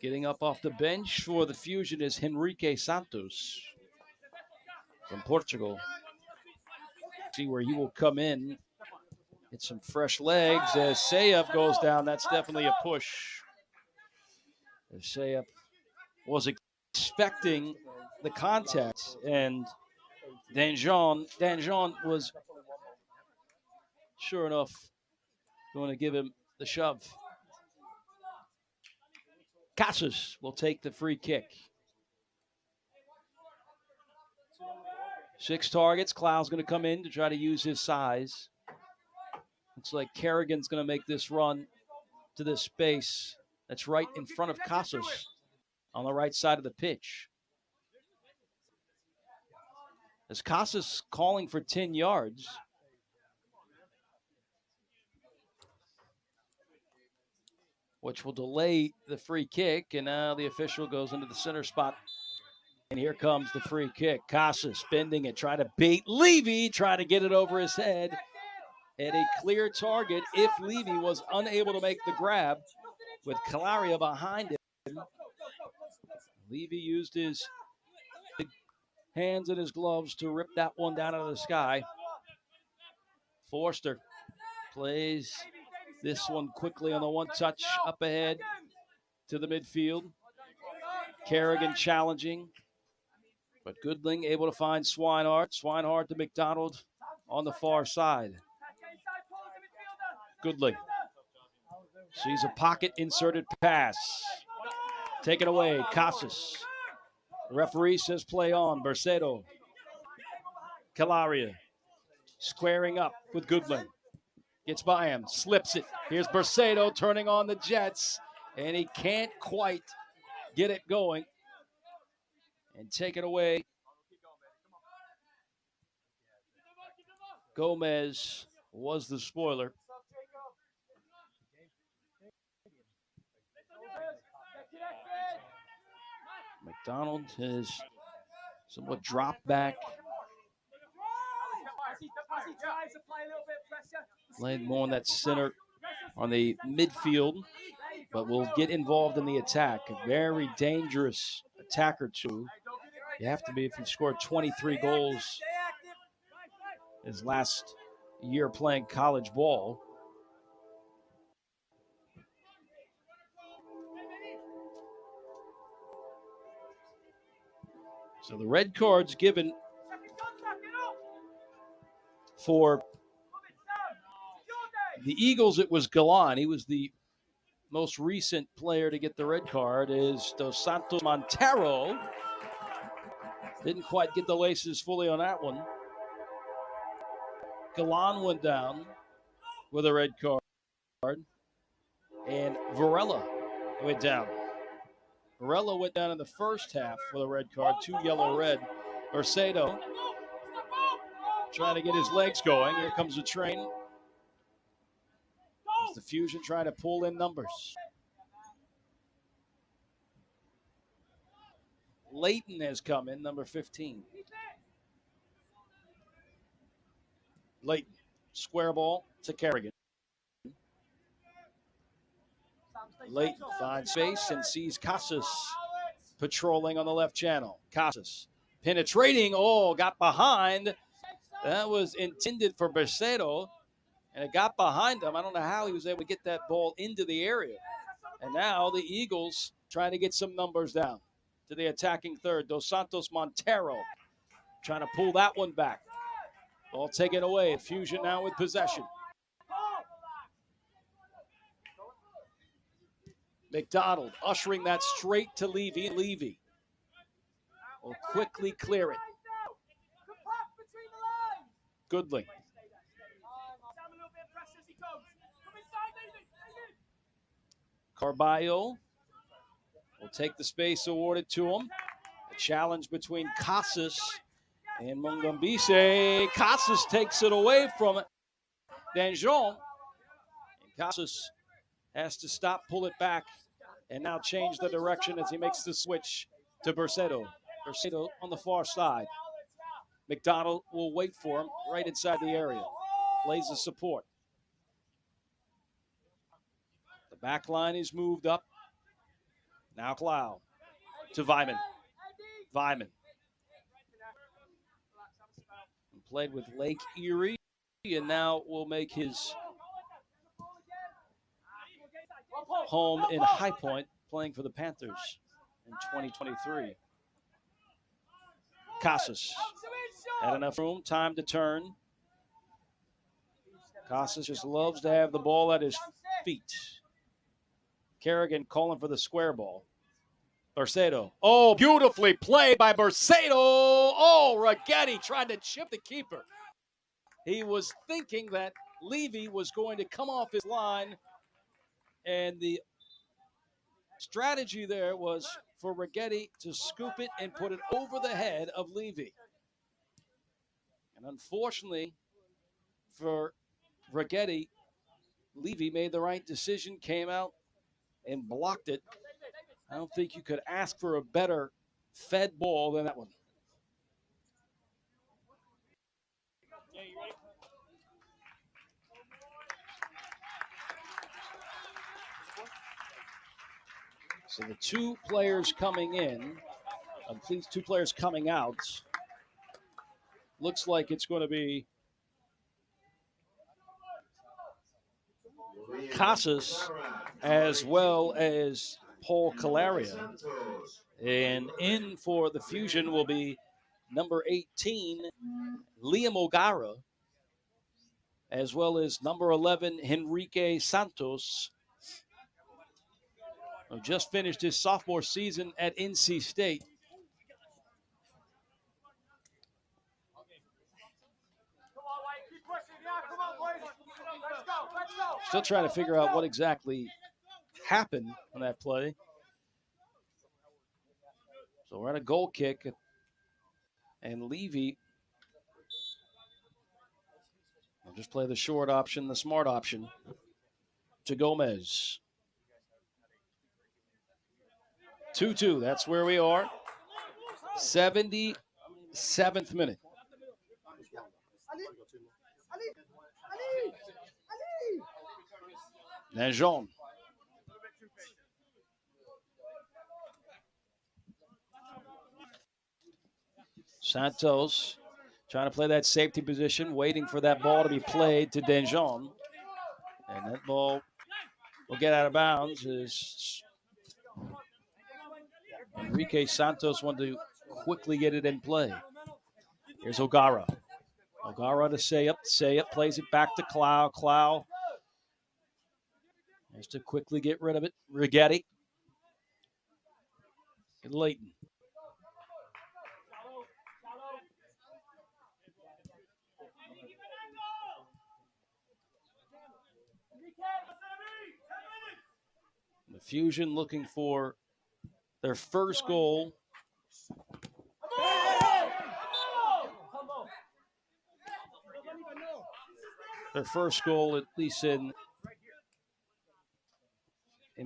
Getting up off the bench for the Fusion is Henrique Santos from Portugal. See where he will come in. Get some fresh legs as Sayup goes down. That's definitely a push. As Sayup was expecting the contact, and Danjon was sure enough going to give him the shove. Casas will take the free kick. 6 targets. Clough's going to come in to try to use his size. Looks like Kerrigan's going to make this run to this space that's right in front of Casas on the right side of the pitch. As Casas calling for 10 yards. Which will delay the free kick, and now the official goes into the center spot. And here comes the free kick. Casas bending it, trying to bait Levy, trying to get it over his head. And a clear target if Levy was unable to make the grab with Calaria behind him. Levy used his hands and his gloves to rip that one down out of the sky. Forster plays this one quickly on the one touch up ahead to the midfield. Kerrigan challenging, but Goodling able to find Swinehart. Swinehart to McDonald on the far side. Goodling sees a pocket inserted pass. Taken away, Casas. The referee says play on. Bercero. Calaria squaring up with Goodling. Gets by him, slips it. Here's Bercero turning on the Jets, and he can't quite get it going and take it away. Gomez was the spoiler. McDonald has somewhat dropped back. Played more in that center on the midfield, but will get involved in the attack. A very dangerous attacker, too. You have to be if you've scored 23 goals his last year playing college ball. So the red card's given for the Eagles. It was Galan. He was the most recent player to get the red card. Is Dos Santos Montero. Didn't quite get the laces fully on that one. Galan went down with a red card. And Varela went down. Varela went down in the first half with a red card, 2 yellow-red. Bercero trying to get his legs going. Here comes the train. It's the Fusion trying to pull in numbers. Leighton has come in, number 15. Leighton, square ball to Kerrigan. Leighton finds space and sees Casas patrolling on the left channel. Casas penetrating. Oh, got behind. That was intended for Bercedo, and it got behind him. I don't know how he was able to get that ball into the area. And now the Eagles trying to get some numbers down to the attacking third. Dos Santos Montero trying to pull that one back. Ball taken away. Fusion now with possession. McDonald ushering that straight to Levy. Levy will quickly clear it. Goodling. Carballo will take the space awarded to him. A challenge between Casas and Mungambise. Casas takes it away from Danjon. And Casas has to stop, pull it back, and now change the direction as he makes the switch to Bercedo. Bercedo on the far side. McDonald will wait for him right inside the area. Plays the support. The back line is moved up. Now Clow to Vyman. Vyman. Played with Lake Erie, and now will make his home in High Point, playing for the Panthers in 2023. Casas had enough room, time to turn. Casas just loves to have the ball at his feet. Kerrigan calling for the square ball. Bercedo. Oh, beautifully played by Bercedo. Oh, Ragetti tried to chip the keeper. He was thinking that Levy was going to come off his line, and the strategy there was for Ragetti to scoop it and put it over the head of Levy. And unfortunately for Ragetti, Levy made the right decision, came out and blocked it. I don't think you could ask for a better fed ball than that one. So the two players coming in, please, two players coming out. Looks like it's going to be Casas as well as Paul Calaria. And in for the Fusion will be number 18, Liam O'Gara, as well as number 11, Henrique Santos, who just finished his sophomore season at NC State. Still trying to figure out what exactly happened on that play. So we're at a goal kick, and Levy will just play the short option, the smart option, to Gomez. 2-2, that's where we are. 77th minute. Nanjon. Santos trying to play that safety position, waiting for that ball to be played to Danjon. And that ball will get out of bounds as Enrique Santos wanted to quickly get it in play. Here's O'Gara. O'Gara to Sayup. Sayup plays it back to Clow. Clow has to quickly get rid of it. Ragetti. And Leighton. The Fusion looking for their first goal. Their first goal, at least in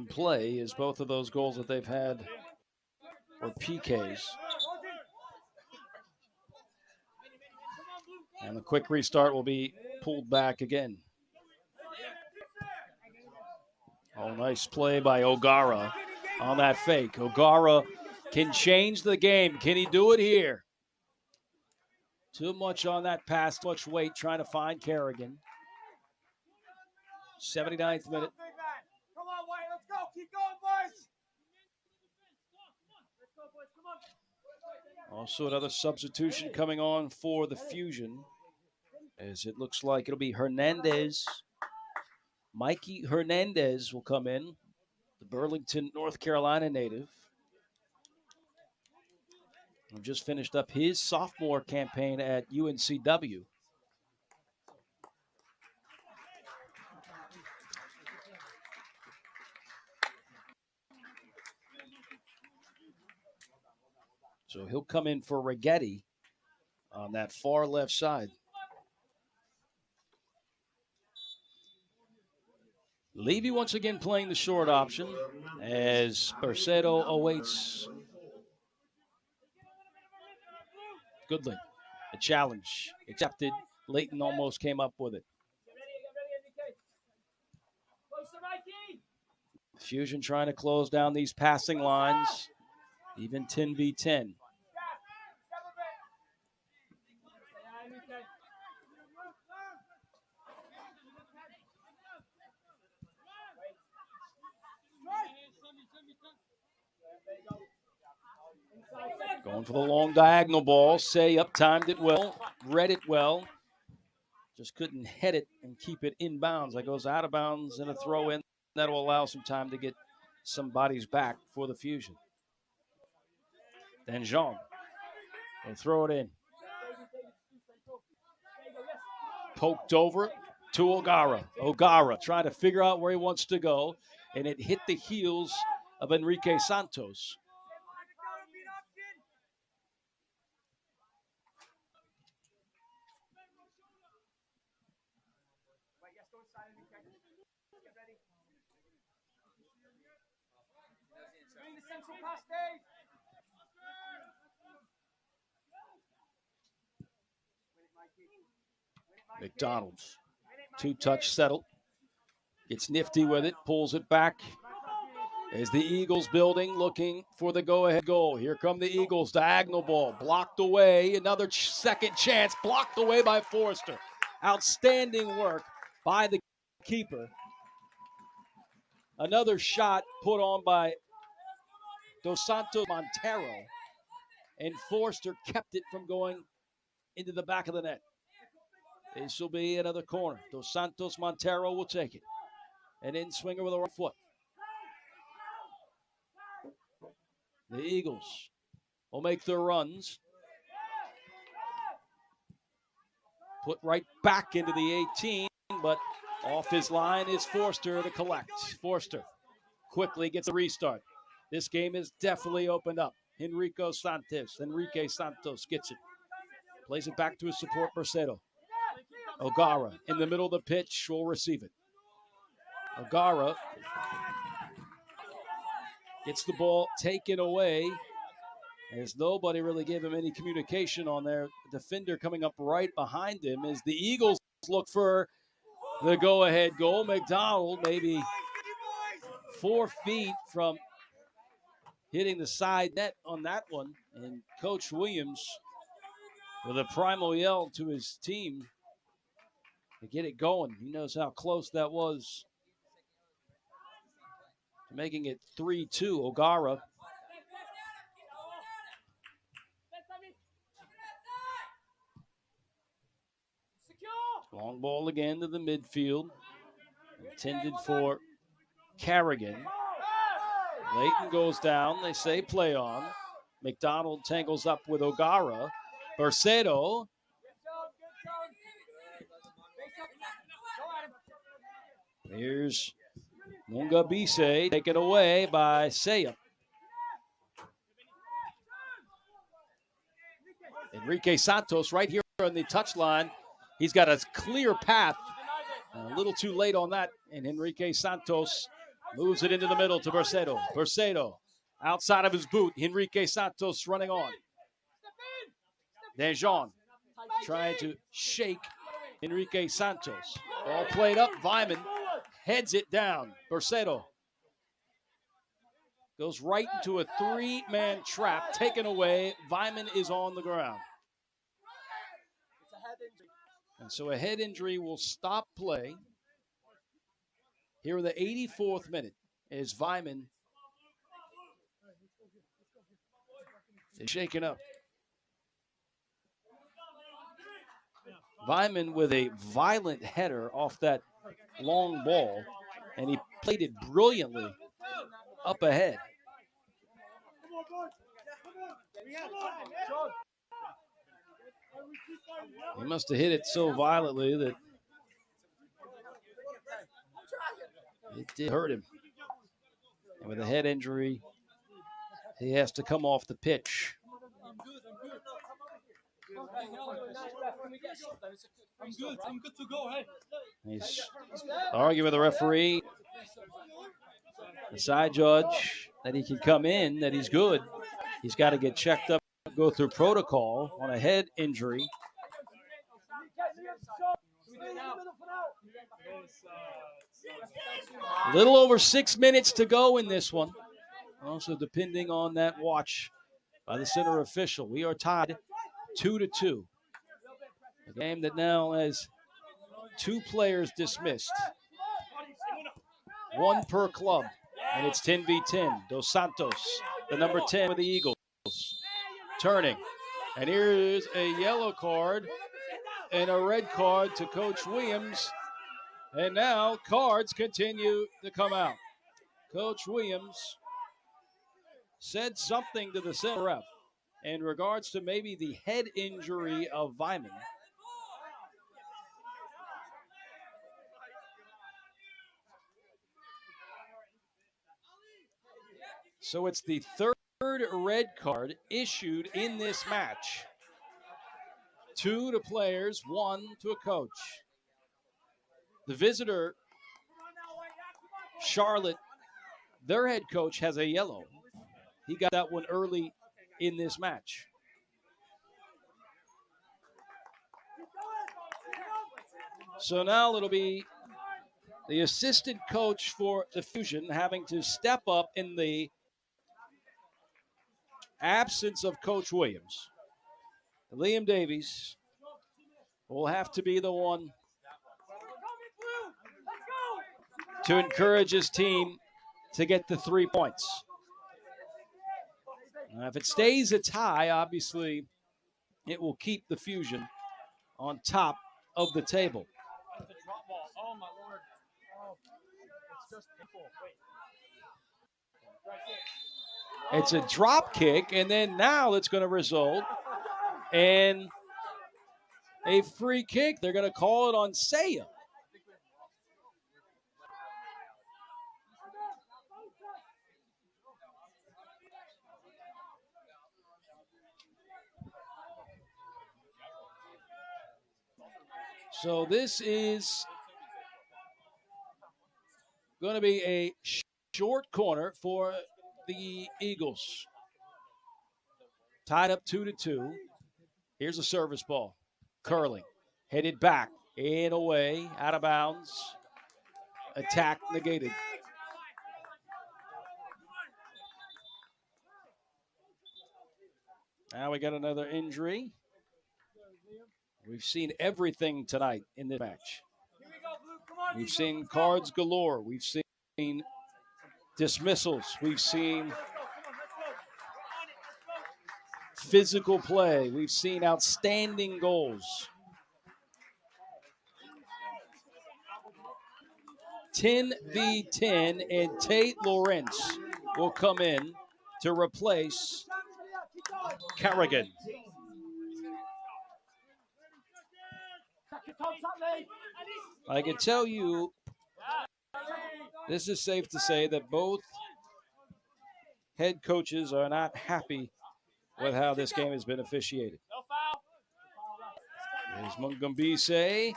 play, is both of those goals that they've had were PKs. And the quick restart will be pulled back again. Oh, nice play by O'Gara on that fake. O'Gara can change the game. Can he do it here? Too much on that pass, too much weight trying to find Kerrigan. 79th minute. Come on, White, let's go. Keep going, boys. Let's go, boys. Come on. Also another substitution coming on for the Fusion, as it looks like it'll be Hernandez. Mikey Hernandez will come in, the Burlington, North Carolina native. Who just finished up his sophomore campaign at UNCW. So he'll come in for Rigetti on that far left side. Levy once again playing the short option as Bercedo awaits Goodling. A challenge accepted. Leighton almost came up with it. Fusion trying to close down these passing lines, even 10v10. Going for the long diagonal ball. Say up timed it well, read it well. Just couldn't head it and keep it in bounds. That goes out of bounds and a throw in. That'll allow some time to get some bodies back for the Fusion. Then Jean will throw it in. Poked over to O'Gara. O'Gara trying to figure out where he wants to go, and it hit the heels of Enrique Santos. McDonald's, two-touch settle. Gets nifty with it, pulls it back. As the Eagles building, looking for the go-ahead goal. Here come the Eagles, diagonal ball, blocked away. Another second chance, blocked away by Forster. Outstanding work by the keeper. Another shot put on by Dos Santos Montero, and Forster kept it from going into the back of the net. This will be another corner. Dos Santos Montero will take it. An in-swinger with a right foot. The Eagles will make their runs. Put right back into the 18, but off his line is Forster to collect. Forster quickly gets a restart. This game is definitely opened up. Enrique Santos gets it. Plays it back to his support, Bercedo. O'Gara in the middle of the pitch will receive it. O'Gara gets the ball taken away as nobody really gave him any communication on their defender coming up right behind him as the Eagles look for the go-ahead goal. McDonald maybe 4 feet from hitting the side net on that one. And Coach Williams with a primal yell to his team to get it going. He knows how close that was to making it 3-2. O'Gara long ball again to the midfield. Intended for Kerrigan. Leighton goes down. They say play on. McDonald tangles up with O'Gara. Bercedo. Here's Mungabise taken away by Saya. Enrique Santos right here on the touchline. He's got a clear path. A little too late on that. And Enrique Santos moves it into the middle to Bercedo. Bercedo outside of his boot. Enrique Santos running on. Dejan trying to shake Enrique Santos. Ball played up. Vyman heads it down. Bercedo goes right into a three-man trap, taken away. Vyman is on the ground. And so a head injury will stop play here in the 84th minute as Vyman is shaken up. Vyman with a violent header off that long ball, and he played it brilliantly up ahead. He must have hit it so violently that it did hurt him. And with a head injury, he has to come off the pitch. I'm good to go. Hey. He's arguing with the referee, the side judge, that he can come in, that he's good. He's got to get checked up, go through protocol on a head injury. A little over 6 minutes to go in this one. Also depending on that watch by the center official. We are tied 2-2. A game that now has 2 players dismissed. 1 per club, and it's 10v10. Dos Santos, the number 10 with the Eagles, turning. And here's a yellow card and a red card to Coach Williams. And now cards continue to come out. Coach Williams said something to the center ref in regards to maybe the head injury of Vyman. So it's the third red card issued in this match. 2 to players, 1 to a coach. The visitor, Charlotte, their head coach has a yellow. He got that one early in this match. So now it'll be the assistant coach for the Fusion having to step up in the absence of Coach Williams. Liam Davies will have to be the one to encourage his team to get the 3 points. If it stays a tie, obviously it will keep the Fusion on top of the table. Oh my Lord. Oh, it's just people. Wait. It's a drop kick, and then now it's going to result in a free kick. They're going to call it on Saya. So this is going to be a short corner for the Eagles. Tied up 2-2. Here's a service ball. Curling. Headed back and away. Out of bounds. Attack negated. Now we got another injury. We've seen everything tonight in this match. We've seen cards galore. We've seen dismissals. We've seen physical play. We've seen outstanding goals. 10v10, and Tate Lawrence will come in to replace Kerrigan. I can tell you, this is safe to say that both head coaches are not happy with how this game has been officiated. As Mungambise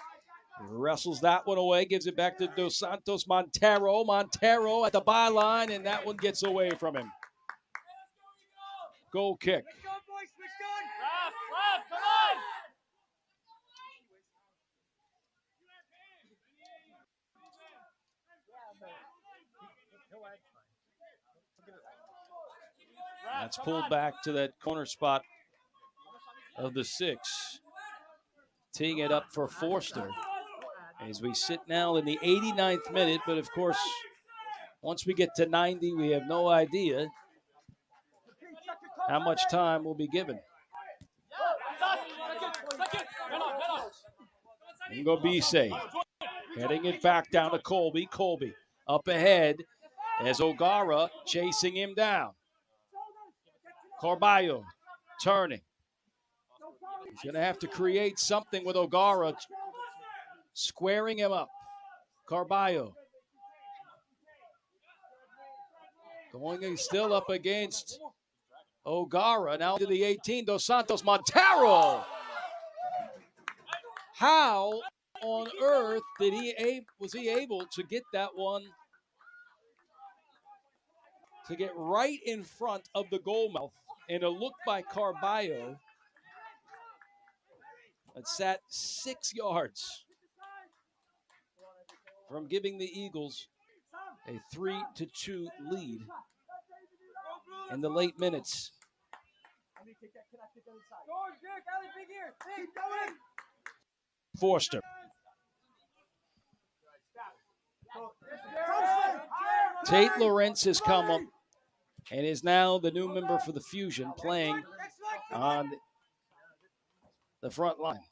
wrestles that one away, gives it back to Dos Santos. Montero at the byline, and that one gets away from him. Goal kick. It's pulled back to that corner spot of the 6. Teeing it up for Forster as we sit now in the 89th minute. But, of course, once we get to 90, we have no idea how much time will be given. Ngobise heading it back down to Colby. Colby up ahead as O'Gara chasing him down. Carballo turning. He's going to have to create something with O'Gara squaring him up. Carballo going still up against O'Gara. Now to the 18. Dos Santos Montero. How on earth was he able to get that one to get right in front of the goal mouth? And a look by Carballo that sat 6 yards from giving the Eagles a 3-2 lead in the late minutes. Forster. Tate Lawrence has come up and is now the new member for the Fusion, playing on the front line.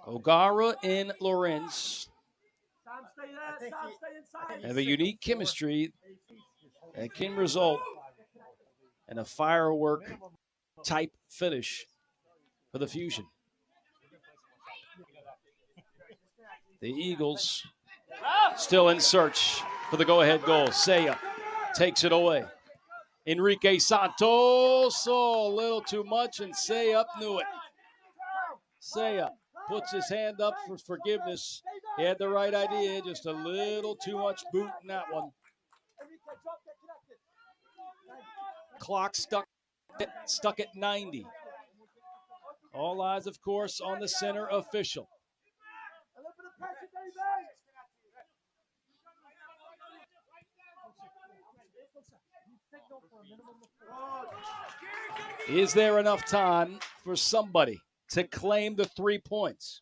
O'Gara and Lawrence have a unique chemistry that can result in a firework type finish for the Fusion. The Eagles still in search for the go-ahead goal. Saya takes it away. Enrique Santos, a little too much, and Saya knew it. Saya puts his hand up for forgiveness. He had the right idea, just a little too much boot in that one. Clock stuck at 90. All eyes, of course, on the center official. Is there enough time for somebody to claim the 3 points?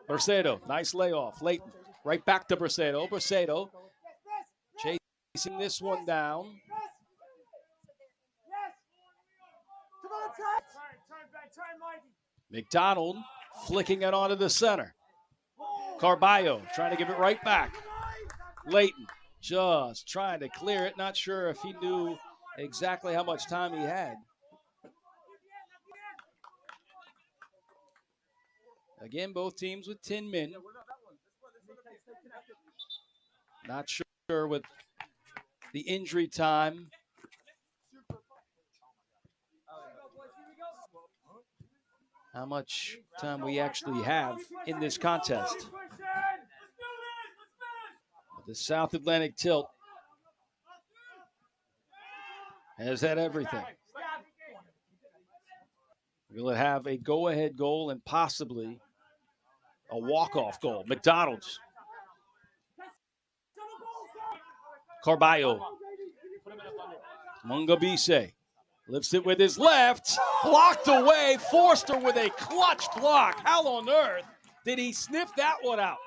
Bercedo, nice layoff. Leighton, right back to Bercedo. Bercedo chasing this one down. McDonald flicking it onto the center. Carballo trying to give it right back. Leighton just trying to clear it. Not sure if he knew exactly how much time he had. Again, both teams with 10 men. Not sure with the injury time. How much time we actually have in this contest. The South Atlantic Tilt has had everything. Will it have a go-ahead goal and possibly a walk-off goal? McDonald's. Carballo. Mungabise lifts it with his left. Blocked away. Forster with a clutch block. How on earth did he sniff that one out?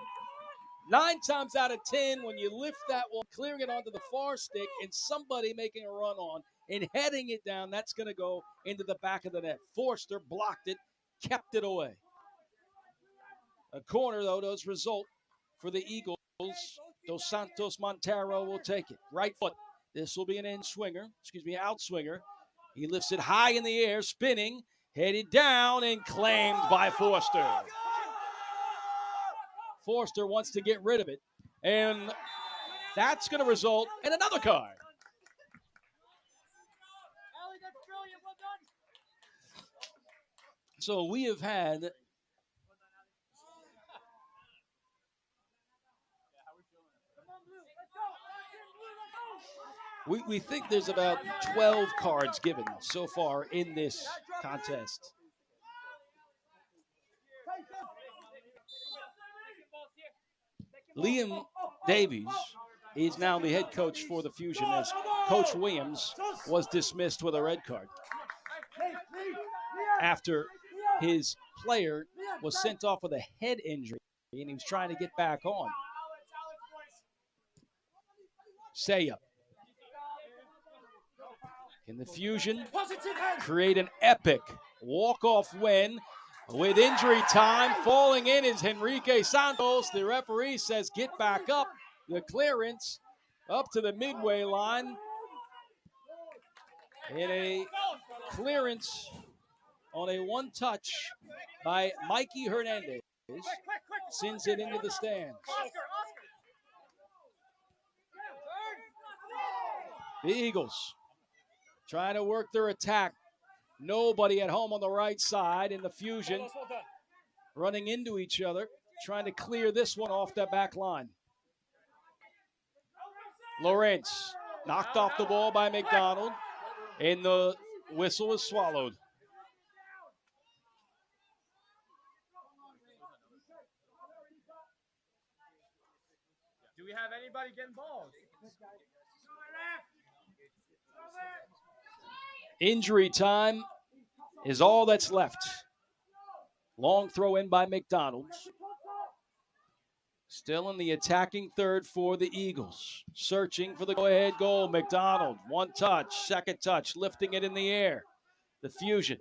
9 times out of 10, when you lift that one, clearing it onto the far stick, and somebody making a run on and heading it down, that's going to go into the back of the net. Forster blocked it, kept it away. A corner, though, does result for the Eagles. Dos Santos Montero will take it. Right foot. This will be an outswinger. He lifts it high in the air, spinning, headed down, and claimed by Forster. Forster wants to get rid of it, and that's going to result in another card. So we have had we think there's about 12 cards given so far in this contest. Liam Davies is now the head coach for the Fusion, as Coach Williams was dismissed with a red card after his player was sent off with a head injury and he was trying to get back on. Saya. Can the Fusion create an epic walk-off win with injury time? Falling in is Henrique Santos. The referee says get back up. The clearance up to the midway line. In a clearance on a one-touch by Mikey Hernandez. Sends it into the stands. The Eagles trying to work their attack. Nobody at home on the right side, in the Fusion running into each other, trying to clear this one off that back line. Lawrence knocked off the ball by McDonald, and the whistle was swallowed. Do we have anybody getting balls? Injury time is all that's left. Long throw in by McDonald. Still in the attacking third for the Eagles. Searching for the go-ahead goal. McDonald, one touch, second touch, lifting it in the air. The Fusion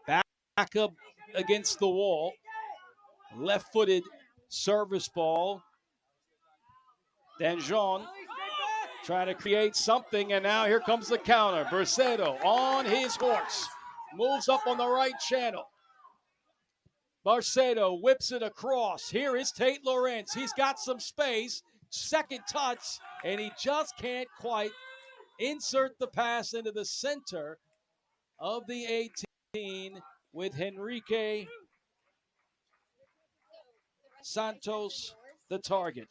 back up against the wall. Left-footed service ball. Danjon trying to create something, and now here comes the counter. Bercedo on his horse. Moves up on the right channel. Barcedo whips it across. Here is Tate Lawrence. He's got some space. Second touch, and he just can't quite insert the pass into the center of the 18 with Henrique Santos, the target.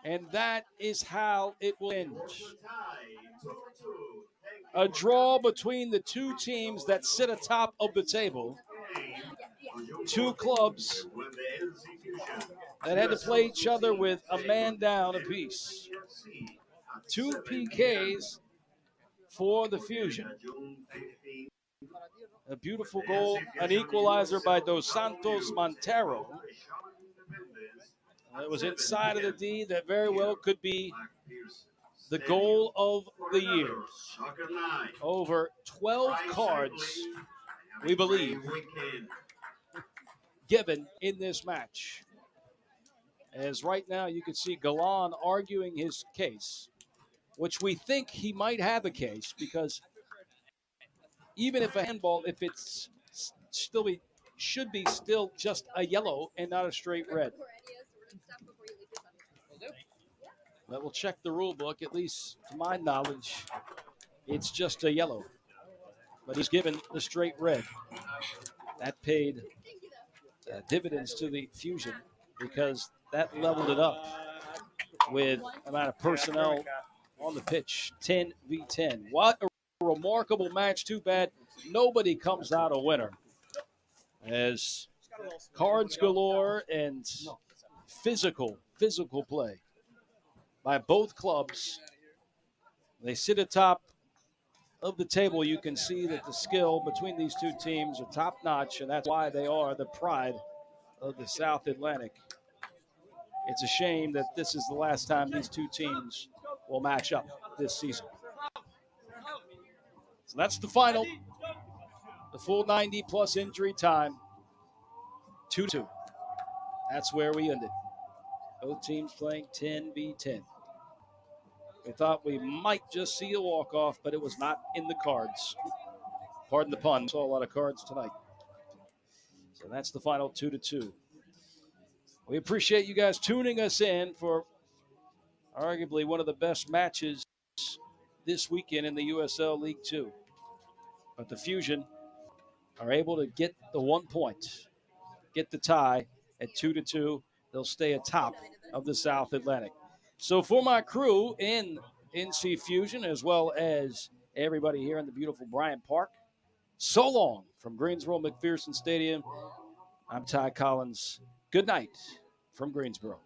And that is how it will end. A draw between the two teams that sit atop of the table. Two clubs that had to play each other with a man down apiece. Two PKs for the Fusion. A beautiful goal, an equalizer by Dos Santos Montero. It was inside of the D. That very well could be the goal of the year. Over 12 cards, we believe, given in this match. As right now you can see Galan arguing his case, which we think he might have a case, because even if a handball, if it's still should be still just a yellow and not a straight red. But we'll check the rule book. At least to my knowledge, it's just a yellow. But he's given the straight red. That paid dividends to the Fusion, because that leveled it up with amount of personnel on the pitch. 10v10. What a remarkable match. Too bad nobody comes out a winner, as cards galore and physical play by both clubs. They sit atop of the table. You can see that the skill between these two teams are top-notch, and that's why they are the pride of the South Atlantic. It's a shame that this is the last time these two teams will match up this season. So that's the final. The full 90 plus injury time. 2-2. That's where we ended. Both teams playing 10v10. We thought we might just see a walk-off, but it was not in the cards. Pardon the pun. Saw a lot of cards tonight. So that's the final 2-2. We appreciate you guys tuning us in for arguably one of the best matches this weekend in the USL League 2. But the Fusion are able to get the 1 point, get the tie at 2-2. They'll stay atop of the South Atlantic. So for my crew in NC Fusion, as well as everybody here in the beautiful Bryant Park, so long from Greensboro McPherson Stadium, I'm Ty Collins. Good night from Greensboro.